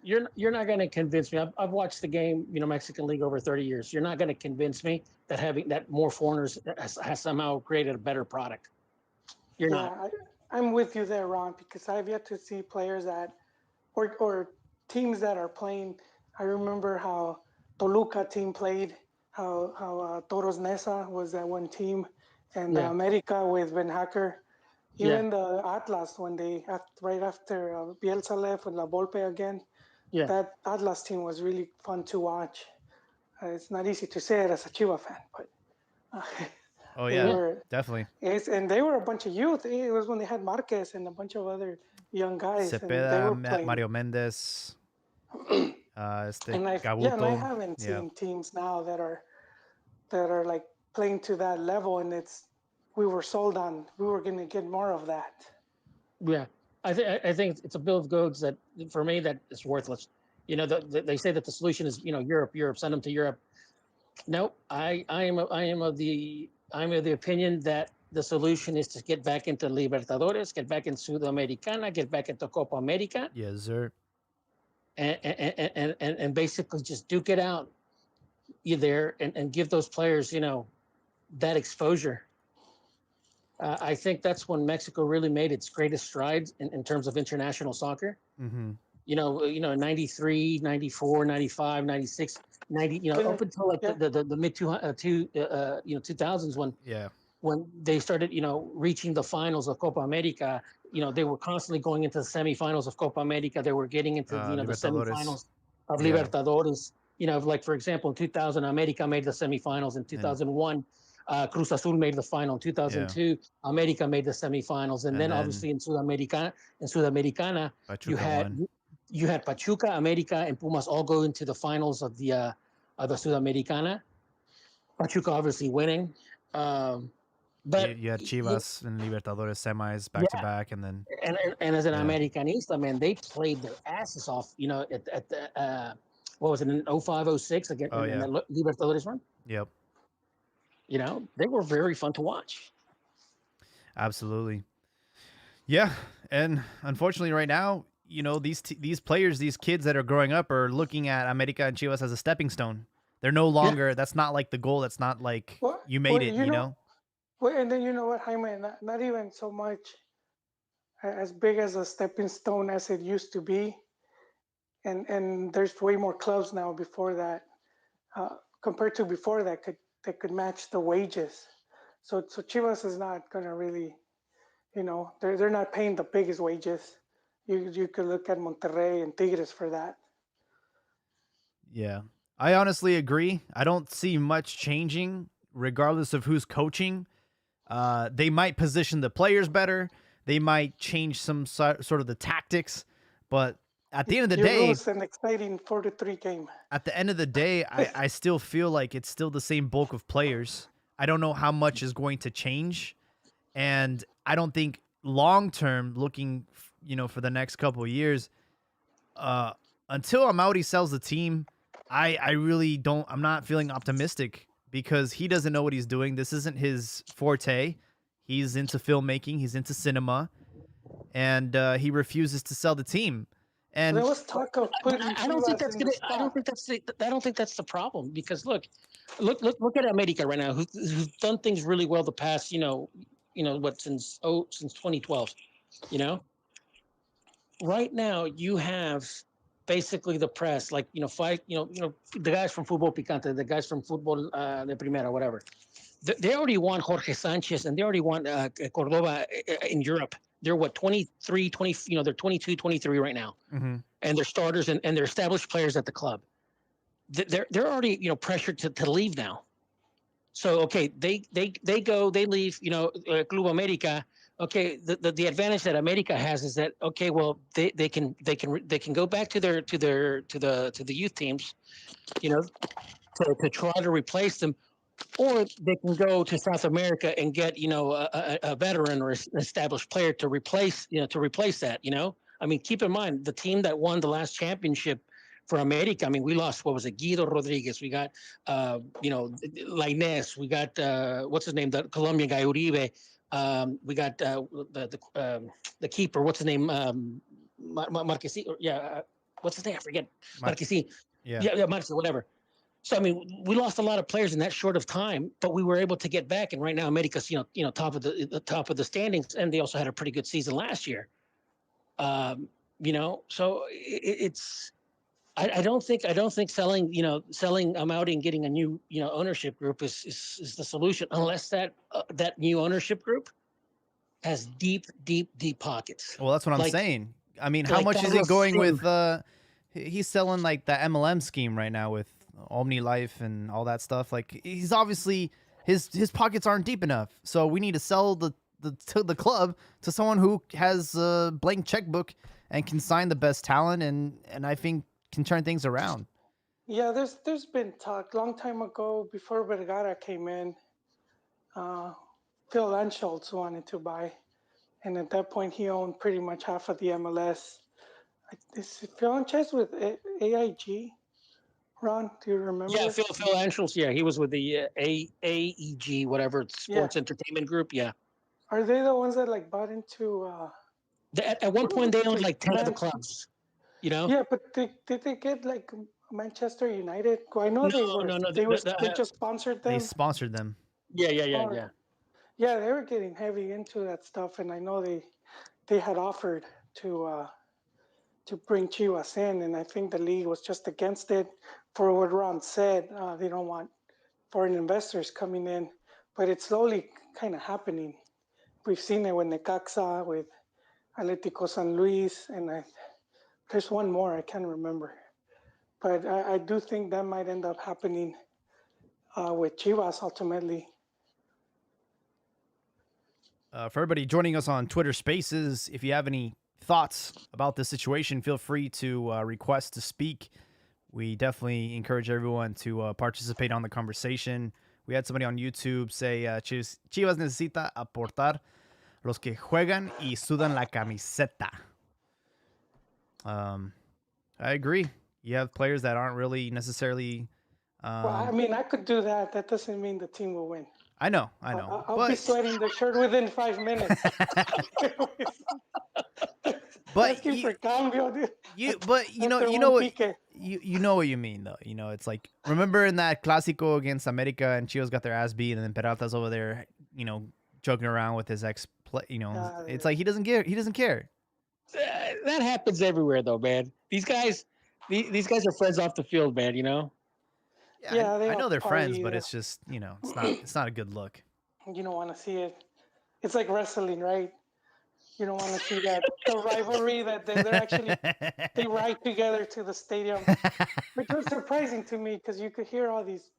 You're not going to convince me. I've watched the game, Mexican League over 30 years. You're not going to convince me that having that more foreigners has somehow created a better product. You're not. Yeah, I'm with you there, Ron, because I've yet to see players that, or teams that are playing. I remember how Toluca team played, how Toros Neza was that one team, and Yeah, America with Ben Hacker. yeah, Even the Atlas, when right after Bielsa left with La Volpe again, yeah. that Atlas team was really fun to watch. It's not easy to say it as a Chiva fan, but uh, Oh they yeah, Yeah. were. definitely. And they were a bunch of youth. It was when they had Marquez and a bunch of other young guys, and they Cepeda, were playing. Mario Mendez, And I Gabuto. haven't Yeah. seen teams now that are like playing to that level, and we were sold on we were going to get more of that. Yeah, I think it's a bill of goods that for me that is worthless. They say that the solution is Europe, send them to Europe. No, I'm of the opinion that the solution is to get back into Libertadores, get back in Sudamericana, get back into Copa America, Yes, sir. and basically just duke it out you there and give those players that exposure. I think that's when Mexico really made its greatest strides in terms of international soccer. Mm-hmm. 93, 94, 95, 96, 90, up until like Yeah, the mid 2000s Yeah. when they started, reaching the finals of Copa America. They were constantly going into the semifinals of Copa America. They were getting into, the Libertadores. semifinals of Yeah. Libertadores. Like, for example, in 2000, America made the semifinals. In 2001, Cruz Azul made the final. In 2002, America made the semifinals. And then obviously in Sudamericana, you Pachuca had won. you had Pachuca, America, and Pumas all go into the finals of the Sudamericana. Pachuca obviously winning. But You had Chivas and Libertadores semis back to yeah, back, and then and as an yeah. Americanista, man, they played their asses off. At the what was it in 05, 06 again Oh in yeah. the Libertadores run. Yep. They were very fun to watch. Absolutely. Yeah, and unfortunately, right now, these players, these kids that are growing up, are looking at America and Chivas as a stepping stone. They're no Yeah. longer. That's not like the goal. That's not like Well, you made well, it. well, and then you know what, Jaime, not even so much as big as a stepping stone as it used to be, and there's way more clubs now before that, compared to before that could match the wages. So Chivas is not gonna really, they're not paying the biggest wages. You could look at Monterrey and Tigres for that. Yeah, I honestly agree. I don't see much changing, regardless of who's coaching. They might position the players better. They might change some sort of the tactics, but at the end of the You day, lose an exciting 4-3 game. I still feel like it's still the same bulk of players. I don't know how much is going to change, and I don't think long term, looking, for the next couple of years, uh, until Amauri sells the team, I really don't. I'm not feeling optimistic because he doesn't know what he's doing. This isn't his forte. He's into filmmaking. He's into cinema, and he refuses to sell the team. There And was talk of But putting I don't think Chivas that's in the gonna. I don't spot. think that's the. I don't think that's the problem because look at America right now, who's done things really well the past, what since 2012, you know. Right now, you have basically the press, like the guys from Fútbol Picante, the guys from Fútbol de Primera, whatever. They already want Jorge Sanchez and they already want Cordova in Europe. They're what 23, 20. They're 22, 23 right now, mhm. and they're starters and they're established players at the club. They're already pressured to leave now. So okay, they leave. Club America. Okay, the advantage that America has is that okay, well they can go back to the youth teams, to try to replace them, or they can go to South America and get a veteran or established player to replace that. I mean, keep in mind the team that won the last championship for America. I mean, we lost what was it, Guido Rodriguez. We got Lainez. We got what's his name, the Colombian guy Uribe. We got the keeper. What's his name? Marquesi. Yeah, what's his name? I forget. Mar- Marquesi. yeah. Yeah, Marquesi, whatever. So I mean, we lost a lot of players in that short of time, but we were able to get back. And right now, America's top of the standings, and they also had a pretty good season last year. So it's I don't think selling them out and getting a new ownership group is the solution unless that new ownership group has deep pockets Well, that's what I'm like saying. I mean, how like much is he Carlos going Slim. with? He's selling like the MLM scheme right now with Omni Life and all that stuff. Like, he's obviously his pockets aren't deep enough. So we need to sell the club to someone who has a blank checkbook and can sign the best talent and I think can turn things around. Yeah, there's been talk long time ago before Vergara came in. Uh, Phil Anschultz wanted to buy, and at that point he owned pretty much half of the MLS. Is Phil Anschultz with AIG? Ron, do you Yeah, remember? Phil Anschutz. Yeah, he was with the AEG, whatever Yeah, Sports Entertainment Group. Yeah, are they the ones that like bought into at one point they owned like like 10 of the clubs. You know? Yeah, but did they get like Manchester United? Well, I know No, no, no. they just sponsored They them. sponsored them. Or Yeah. yeah, they were getting heavy into that stuff, and I know they had offered to bring Chivas in, and I think the league was just against it for what Ron said. They don't want foreign investors coming in, but it's slowly kind of happening. We've seen it with Necaxa, with Atlético San Luis, and there's one more I can't remember. But I do think that might end up happening with Chivas ultimately. For everybody joining us on Twitter Spaces, if you have any thoughts about this situation, feel free to request to speak. We definitely encourage everyone to participate on the conversation. We had somebody on YouTube say, Chivas necesita aportar los que juegan y sudan la camiseta. I agree. You have players that aren't really necessarily. Well, I mean, I could do that. That doesn't mean the team will win. I know, I'll be but sweating the shirt within 5 minutes. but Asking for cambio, dude. but After you know one what pique. you know what you mean though. You know, it's like remember in that Clásico against America and Chivas got their ass beat, and then Peralta's over there, joking around with his ex. It's like he doesn't care. He doesn't care. That happens everywhere, though, man. These guys are friends off the field, man. You know. Yeah, Yeah, they I all know they're friends, party. but it's just it's not a good look. You don't want to see it. It's like wrestling, right? You don't want to see that the rivalry that they're actually they ride together to the stadium, which was surprising to me because you could hear all these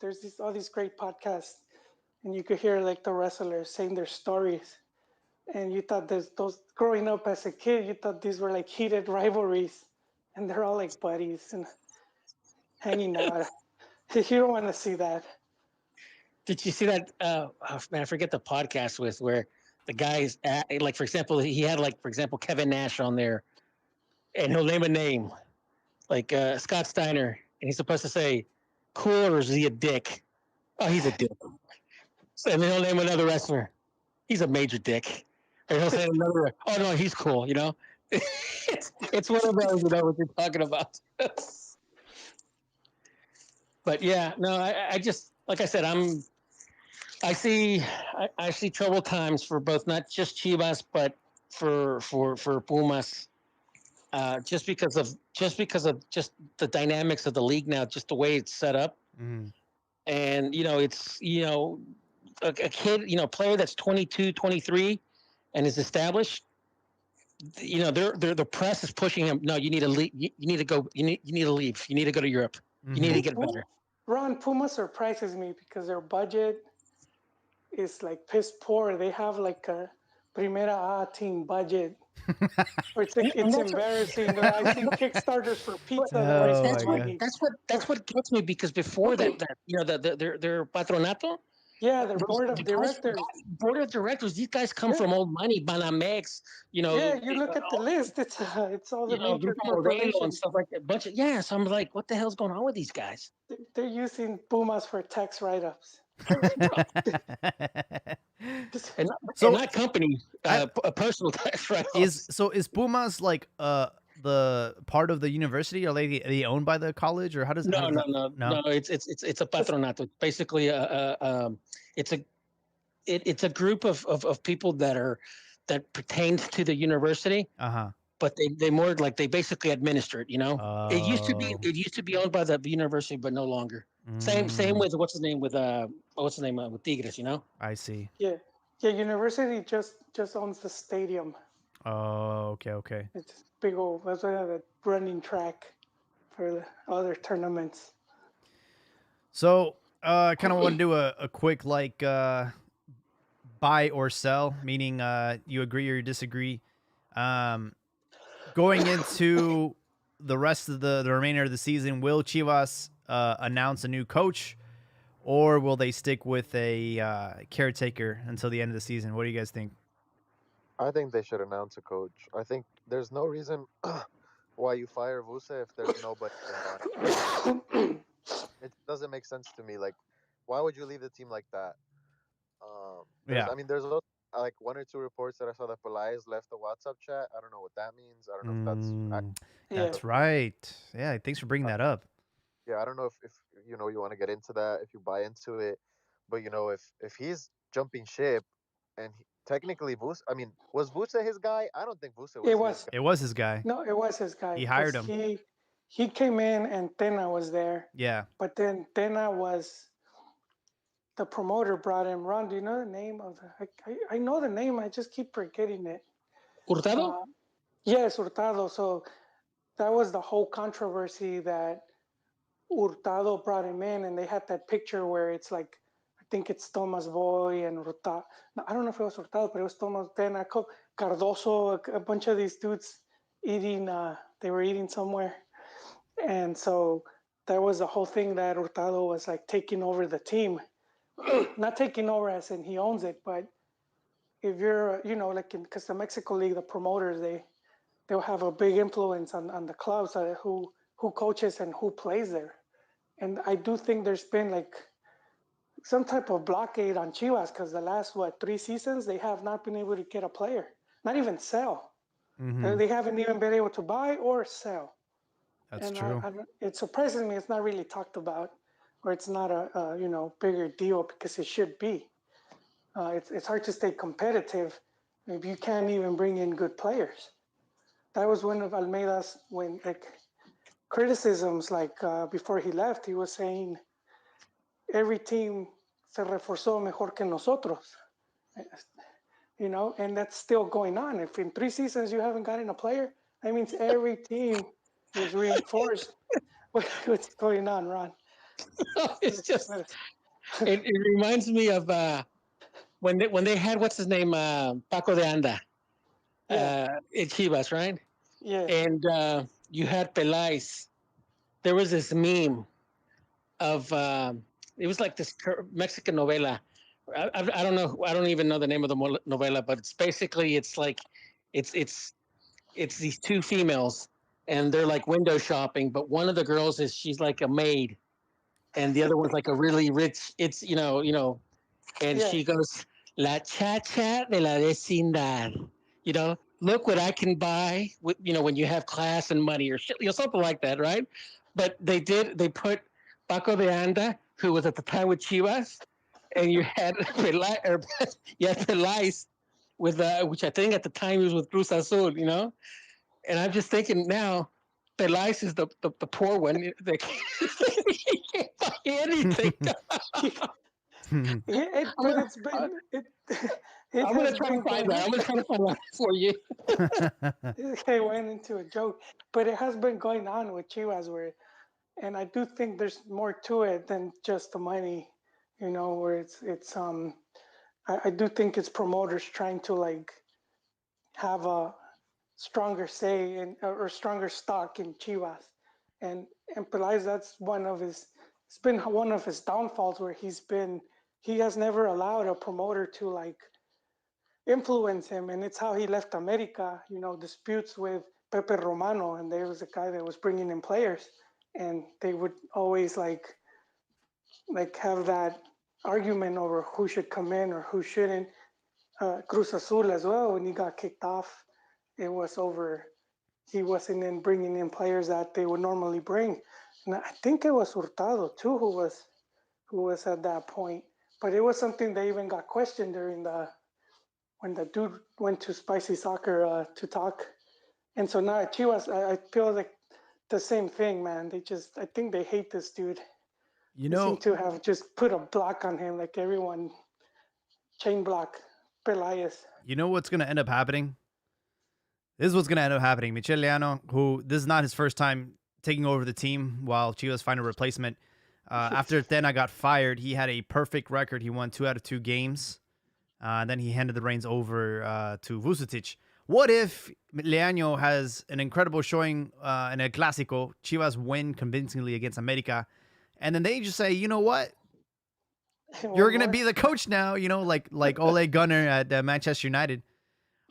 great podcasts, and you could hear like the wrestlers saying their stories, and you thought those growing up as a kid, you thought these were like heated rivalries, and they're all like buddies and hanging out. You don't want to see that. Did you see that? Man, I forget the podcast with where the guys, like for example, he had like for example Kevin Nash on there, and he'll name a name like Scott Steiner, and he's supposed to say, "Cool or is he a dick?" Oh, he's a dick. And then he'll name another wrestler. He's a major dick. And he'll say another. Oh no, he's cool. You know, it's one of those. You know what you're talking about. But yeah, no, I just like I said, I see troubled times for both not just Chivas but for Pumas. Just because of just the dynamics of the league now, just the way it's set up, Mhm. and it's a kid, player that's 22, 23, and is established. They're the press is pushing him. No, you need to leave. You need to go. You need to leave. You need to go to Europe. You need Mhm. to get better. Ron, Puma surprises me because their budget is like piss poor. They have like a Primera A team budget. Or it's like And it's that's what, embarrassing. I've seen Kickstarters for but, pizza that are but Oh that's my what god. tiny. gets me because before that their patronato, Yeah, their those board the of guys directors. board of directors, these guys come Yeah, from old money, Banamex, yeah. You look at the list. It's all the major Grupo Moreno and corporations. stuff like that. So I'm like, what the hell's going on with these guys? They're using Pumas for tax write-ups. And So not company, I a personal tax is write-offs. so is Pumas like the part of the university? Are they owned by the college or how No, does no, that no, no? no. It's a It's patronato. It's basically it's a it's a group of people that pertains to the university, Uh-huh. but they more like they basically administer it. Oh. It used to be owned by the university, but no longer. Same Mm, with what's his name with Tigres. I see. yeah, yeah. University just owns the stadium. Oh, okay. It's big old. That's why they have a running track for the other tournaments. So, kind of want to do a quick like buy or sell, meaning you agree or you disagree. Um, going into the rest of the remainder of the season, will Chivas announce a new coach, or will they stick with a caretaker until the end of the season? What do you guys think? I think they should announce a coach. I think there's no reason why you fire Vuce if there's nobody in line. It doesn't make sense to me. Like, why would you leave the team like that? Yeah. There's also, like one or two reports that I saw that Pelaez left the WhatsApp chat. I don't know what that means. I don't know if that's Mm, Yeah, that's right. Yeah, thanks for bringing that up. yeah. I don't know if you want to get into that, if you buy into it, but if he's jumping ship, and technically Vuce, I mean, was Vuce his guy? I don't think Vuce it was his was. guy. It was his guy. No, it was his guy He because hired him. he came in and Tena was there, Yeah. but then Tena was the promoter brought him. Ron, do you know the name of the? I know the name. I just keep forgetting it. Hurtado. Uh, yes, Hurtado. So that was the whole controversy that Hurtado brought him in, and they had that picture where it's like, I think it's Thomas Boy and Hurtado. No, I don't know if it was Hurtado, but it was Thomas Tena, Cardoso, a bunch of these dudes eating. They were eating somewhere, and so that was the whole thing that Hurtado was like taking over the team. Not taking over as in he owns it, but if you're, like because the Mexico League, the promoters, they'll have a big influence on the clubs, who coaches and who plays there. And I do think there's been like some type of blockade on Chivas because the last 3 seasons they have not been able to get a player, not even sell. Mm-hmm. They haven't even been able to buy or sell, That's and true. it surprises me it's not really talked about, or it's not a bigger deal because it should be. It's hard to stay competitive if you can't even bring in good players. That was one of Almeida's when like criticisms before he left. He was saying every team se reforzó mejor que nosotros, and that's still going on. If in 3 seasons you haven't gotten a player, that means every team is reinforced. What's going on, Ron? It's just it reminds me of when they had what's his name, Paco de Anda, Yeah, in Chivas, right? yes, And you had Pelais. There was this meme of it was like this Mexican novela. I don't know. I don't even know the name of the novela, but it's basically it's it's it's these two females and they're like window shopping, but one of the girls she's like a maid, and the other one's like a really rich. It's and yeah. she goes la chacha de la vecindad. Look what I can buy with when you have class and money or shit, something like that, right? But they put Paco de Anda, who was at the time with Chivas, and you had you had Pelais with which I think at the time he was with Cruz Azul, and I'm just thinking now, Pelais is the poor one. They can't buy anything. I'm But gonna it's been it I'm gonna has try to been find going that. on. I'm gonna try to find that for you. It went into a joke, but it has been going on with Chivas and I do think there's more to it than just the money, where I do think it's promoters trying to have a stronger say or stronger stock in Chivas, and Pelais, that's it's been one of his downfalls where he has never allowed a promoter to influence him, and it's how he left America. Disputes with Pepe Romano, and there was a guy that was bringing in players, and they would always have that argument over who should come in or who shouldn't. Cruz Azul as well, when he got kicked off, it was over. He wasn't in bringing in players that they would normally bring, and I think it was Hurtado too who was at that point. But it was something that even got questioned during the when the dude went to Spicy Soccer to talk. And so now at Chivas, I feel like the same thing, man. I think they hate this dude. you They seem know, to have just put a block on him, like everyone chain block Pelaez. you know what's gonna end up happening? This is what's gonna end up happening. Michelino, who this is not his first time taking over the team while Chivas find a replacement. After Tena got fired, he had a perfect record. He won 2 out of 2 games. Then he handed the reins over to Vucetich. What if Leaño has an incredible showing in El Clásico, Chivas win convincingly against America, and then they just say, you know what? You're One gonna more. be the coach now, like Ole Gunnar at Manchester United.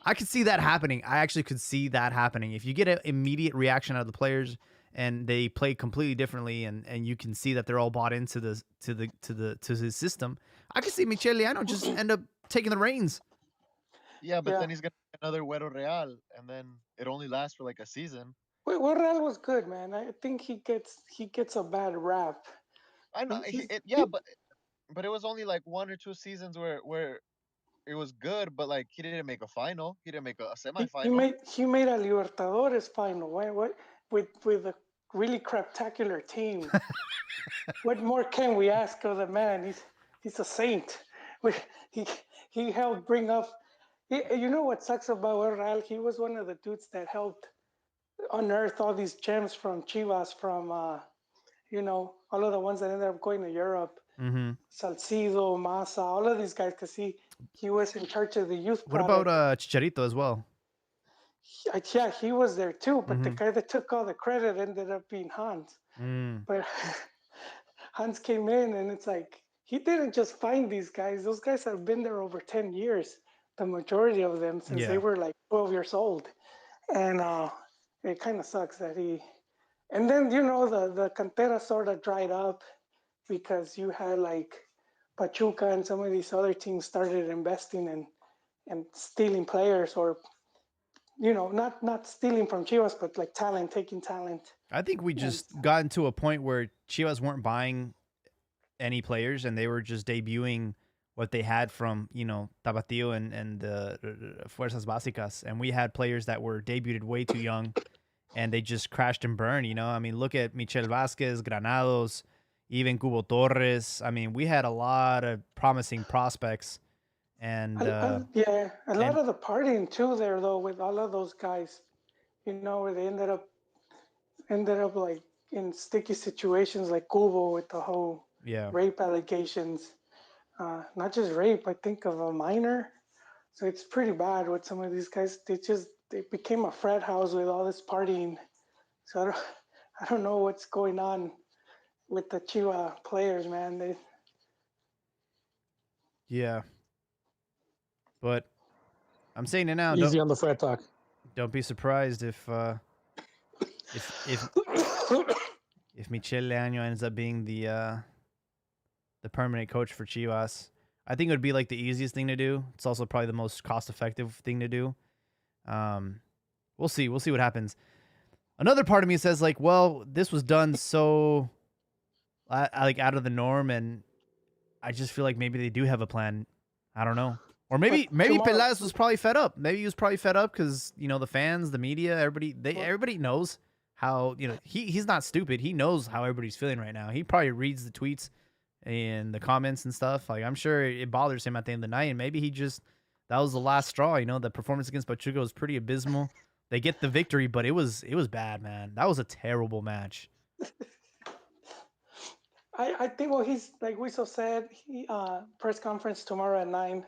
I could see that happening. I actually could see that happening. If you get an immediate reaction out of the players and they play completely differently, and you can see that they're all bought into to his system, I could see Michelino just end up taking the reins. Yeah, but Yeah. then he's gonna get another Güero Real, and then it only lasts for like a season. Real was good, man. I think he gets a bad rap. I know, He's yeah, but it was only like 1 or 2 seasons where it was good, but like he didn't make a final, he didn't make a he semifinal. made a Libertadores final. What with a really craptacular team. What more can we ask of the man? He's a saint. He he helped bring up. You know what sucks about Real? He was one of the dudes that helped unearth all these gems from Chivas, from all of the ones that ended up going to Europe. Mm-hmm. Salcido, Massa, all of these guys, because he was in charge of the youth What about product. Chicharito as well? Yeah, he was there too, but the Mm-hmm. guy that took all the credit ended up being Hans. Mm. But Hans came in, and it's like he didn't just find these guys. Those guys have been there over 10 years, the majority of them since they Yeah. were like 12 years old. And it kind of sucks that he. And then the cantera sort of dried up because you had Pachuca and some of these other teams started investing and stealing players, or not stealing from Chivas, but like taking talent. I think we And just got into a point where Chivas weren't buying any players and they were just debuting what they had from, Tapatío and the Fuerzas Básicas. And we had players that were debuted way too young and they just crashed and burned, I mean, look at Michel Vázquez, Granados, even Cubo Torres. I mean, we had a lot of promising prospects. And yeah, a lot of the partying too there though with all of those guys, where they ended up like in sticky situations like Cubo with the whole rape allegations. Not just rape, I think of a minor. So it's pretty bad with some of these guys. They became a frat house with all this partying. So I don't know what's going on with the Chiva players, man. Yeah. But I'm saying it now. Easy on the frat talk. Don't be surprised if Michelino ends up being the permanent coach for Chivas. I think it would be like the easiest thing to do. It's also probably the most cost-effective thing to do. We'll see. We'll see what happens. Another part of me says like, well, this was done so like out of the norm, and I just feel like maybe they do have a plan. I don't know. Or maybe Peláez was probably fed up. Maybe he was probably fed up because the fans, the media, everybody knows how he's not stupid. He knows how everybody's feeling right now. He probably reads the tweets and the comments and stuff. Like I'm sure it bothers him at the end of the night, and maybe that was the last straw. The performance against Pachuca was pretty abysmal. They get the victory, but it was bad, man. That was a terrible match. I think he's like Wiso said, press conference tomorrow at 9.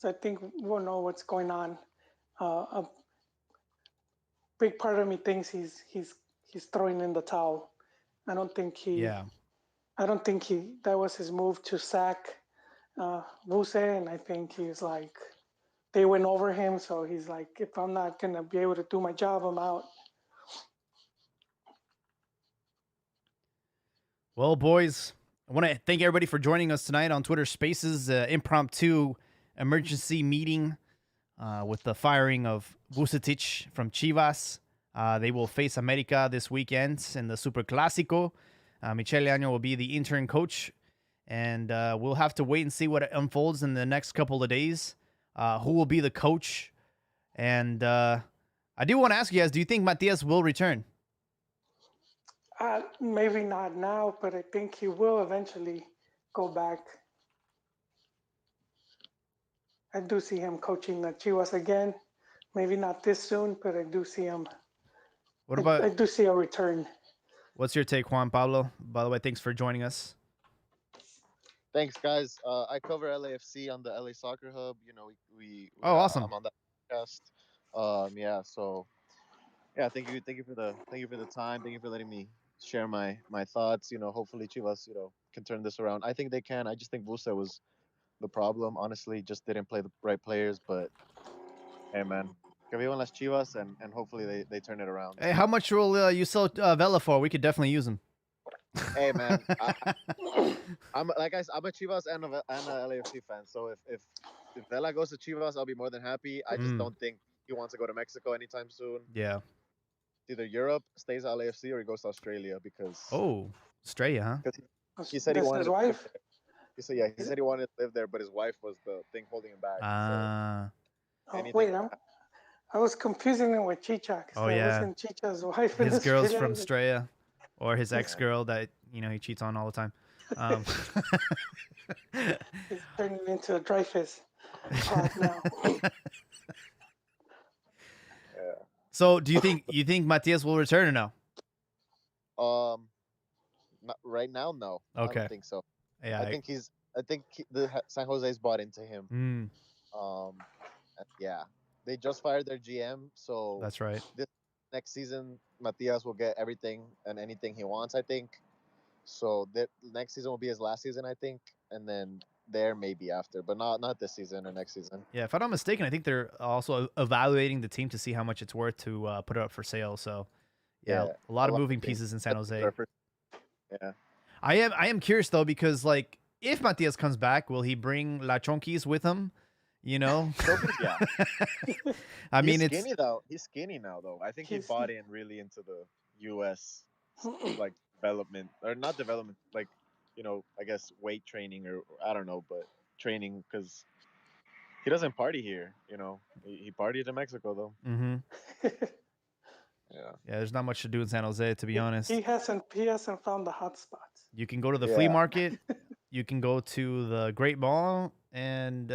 So I think we'll know what's going on. A big part of me thinks he's throwing in the towel. I don't think that was his move to sack Vuce, and I think he's like they went over him, so he's like, if I'm not gonna be able to do my job, I'm out. Well, boys, I want to thank everybody for joining us tonight on Twitter Spaces, impromptu emergency meeting with the firing of Vucetich from Chivas. They will face America this weekend in the Super Clásico. Michelino will be the intern coach, and we'll have to wait and see what unfolds in the next couple of days. Who will be the coach? And I do want to ask you guys, do you think Matias will return? Maybe not now, but I think he will eventually go back. I do see him coaching the Chivas again. Maybe not this soon, but I do see him. I do see a return. What's your take, Juan Pablo? By the way, thanks for joining us. Thanks, guys. I cover LAFC on the LA Soccer Hub. Awesome. I'm on that podcast. Thank you for the time. Thank you for letting me share my thoughts. Hopefully Chivas, can turn this around. I think they can. I just think Vuce was the problem. Honestly, just didn't play the right players. But hey, man, que vivan las Chivas, and hopefully they turn it around. Hey, how much will you sell Vela for? We could definitely use him. Hey, man, I'm a Chivas and a LAFC fan. So if Vela goes to Chivas, I'll be more than happy. I just don't think he wants to go to Mexico anytime soon. Yeah. Either Europe, stays at LAFC, or he goes to Australia because. Oh, Australia, huh? He said he wanted his wife. He said he wanted to live there, but his wife was the thing holding him back. Wait, I was confusing him with Chicha. Oh yeah, wasn't Chicha's wife. His girl's from Australia, or his ex-girl that he cheats on all the time. He's turning into a Dreyfus now. So, do you think Matias will return or no? Not right now, no. Okay. I don't think so. Yeah, I think the San Jose's bought into him. Yeah, they just fired their GM, so that's right. This next season, Matias will get everything and anything he wants, I think. So the next season will be his last season, I think, and then there maybe after, but not this season or next season. Yeah, if I'm not mistaken, I think they're also evaluating the team to see how much it's worth to put it up for sale. So yeah, a lot of moving pieces in San Jose. Yeah. I am curious though, because like if Matias comes back, will he bring La Chonquis with him? You know, Trophies, yeah. I He's mean, it's skinny though. He's skinny now though. I think he He's bought in really into the U.S. like development or not development, like I guess weight training or I don't know, but training because he doesn't party here. He partied in Mexico though. mm-hmm. Yeah. Yeah, there's not much to do in San Jose, to be he, honest. he hasn't found the hot spots. You can go to the flea Yeah. market, you can go to the Great Mall, and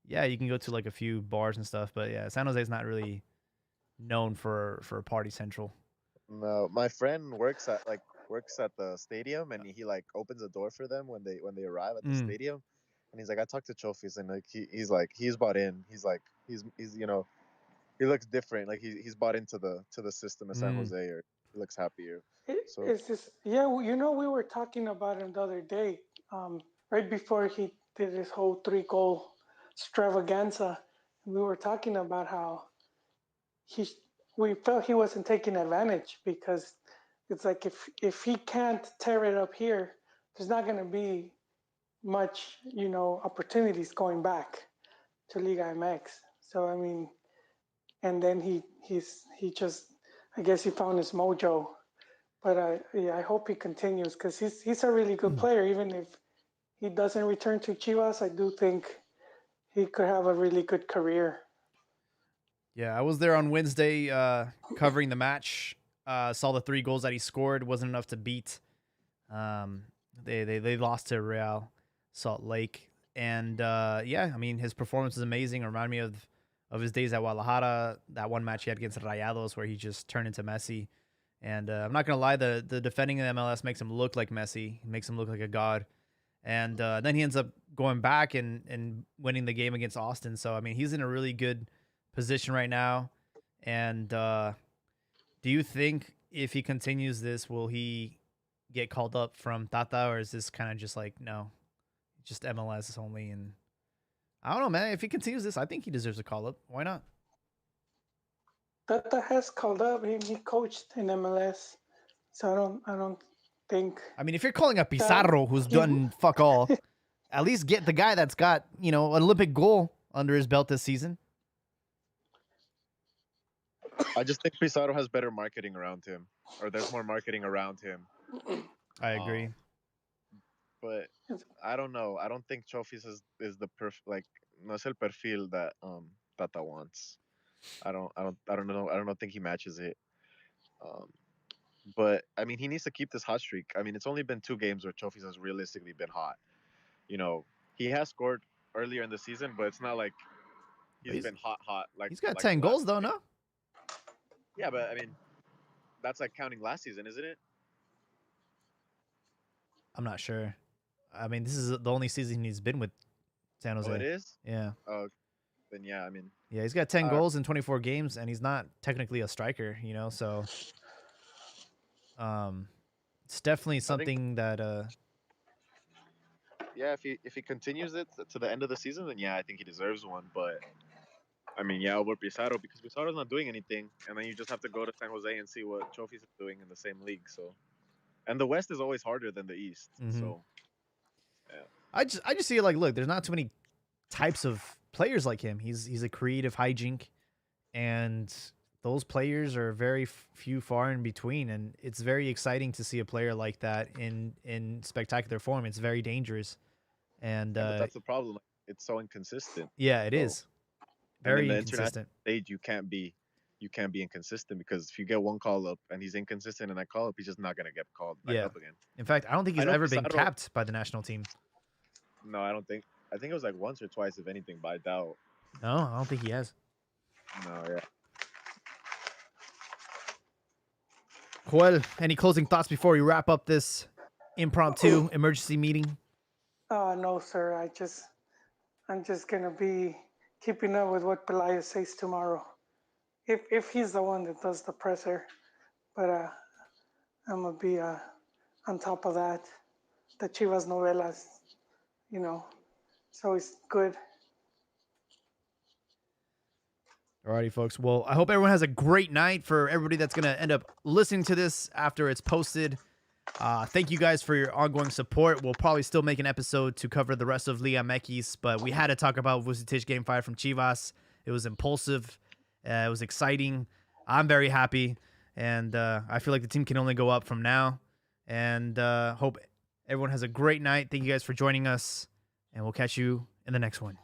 yeah, you can go to like a few bars and stuff. But yeah, San Jose is not really known for party central. No, my friend works at the stadium, and he like opens the door for them when they arrive at the Mm. stadium, and he's like, I talked to Chofis, and like he's like he's bought in. He's like he's he looks different. Like he's bought into the system of San Jose, or he looks happier. So It's just, yeah, we were talking about him the other day, right before he did his whole 3-goal extravaganza. We were talking about how he we felt he wasn't taking advantage because it's like if he can't tear it up here, there's not going to be much opportunities going back to Liga MX. So I mean, and then he just, I guess he found his mojo. But yeah, I hope he continues because he's a really good player. Even if he doesn't return to Chivas, I do think he could have a really good career. Yeah, I was there on Wednesday covering the match. Saw the 3 goals that he scored. Wasn't enough to beat. They lost to Real Salt Lake. And yeah, I mean, his performance is amazing. Remind me of his days at Guadalajara. That one match he had against Rayados where he just turned into Messi. And I'm not going to lie, the defending in the MLS makes him look like Messi. It makes him look like a god. And then he ends up going back and winning the game against Austin. So, I mean, he's in a really good position right now. And do you think if he continues this, will he get called up from Tata, or is this kind of just like, no, just MLS only? And I don't know, man. If he continues this, I think he deserves a call up. Why not? Tata has called up. He coached in MLS, so I don't think. I mean, if you're calling up Pizarro, who's done fuck all, at least get the guy that's got an Olympic goal under his belt this season. I just think Pizarro has better marketing around him, or there's more marketing around him. I agree. But I don't know. I don't think Chofis is the no es el perfil that Tata wants. I don't know. I don't think he matches it. But I mean, he needs to keep this hot streak. I mean, it's only been 2 games where Chofis has realistically been hot. He has scored earlier in the season, but it's not like he's been hot. Like he's got like 10 the last goals though, game. no? Yeah, but I mean, that's like counting last season, isn't it? I'm not sure. I mean, this is the only season he's been with San Jose. Oh, it is? Yeah. Oh, then yeah, I mean. Yeah, he's got 10 goals in 24 games, and he's not technically a striker, so it's definitely something that yeah, if he continues it to the end of the season, then yeah, I think he deserves one. But I mean, yeah, over Pizarro, because Pizarro's not doing anything, and then you just have to go to San Jose and see what Chofis is doing in the same league. So, and the West is always harder than the East. So, yeah. I just see it like, look, there's not too many types of players like him. He's a creative hijink, and those players are very few far in between, and it's very exciting to see a player like that in spectacular form. It's very dangerous. And but that's the problem. It's so inconsistent. Yeah, it is. Very inconsistent. Stage you can't be inconsistent, because if you get one call up and he's inconsistent in that call up, he's just not gonna get called back up again. In fact, I don't think he's ever been capped by the national team. No, I don't think. I think it was like once or twice, if anything, but I doubt. No, I don't think he has. No, yeah. Joel, any closing thoughts before we wrap up this impromptu emergency meeting? No, sir. I'm just gonna be keeping up with what Pelaya says tomorrow, if he's the one that does the presser. But I'm gonna be on top of that. The Chivas novelas, it's always good. Alrighty, folks. Well, I hope everyone has a great night. For everybody that's going to end up listening to this after it's posted, Thank you guys for your ongoing support. We'll probably still make an episode to cover the rest of Liga MX, but we had to talk about Vucetich Game 5 from Chivas. It was impulsive. It was exciting. I'm very happy, and I feel like the team can only go up from now. And hope everyone has a great night. Thank you guys for joining us, and we'll catch you in the next one.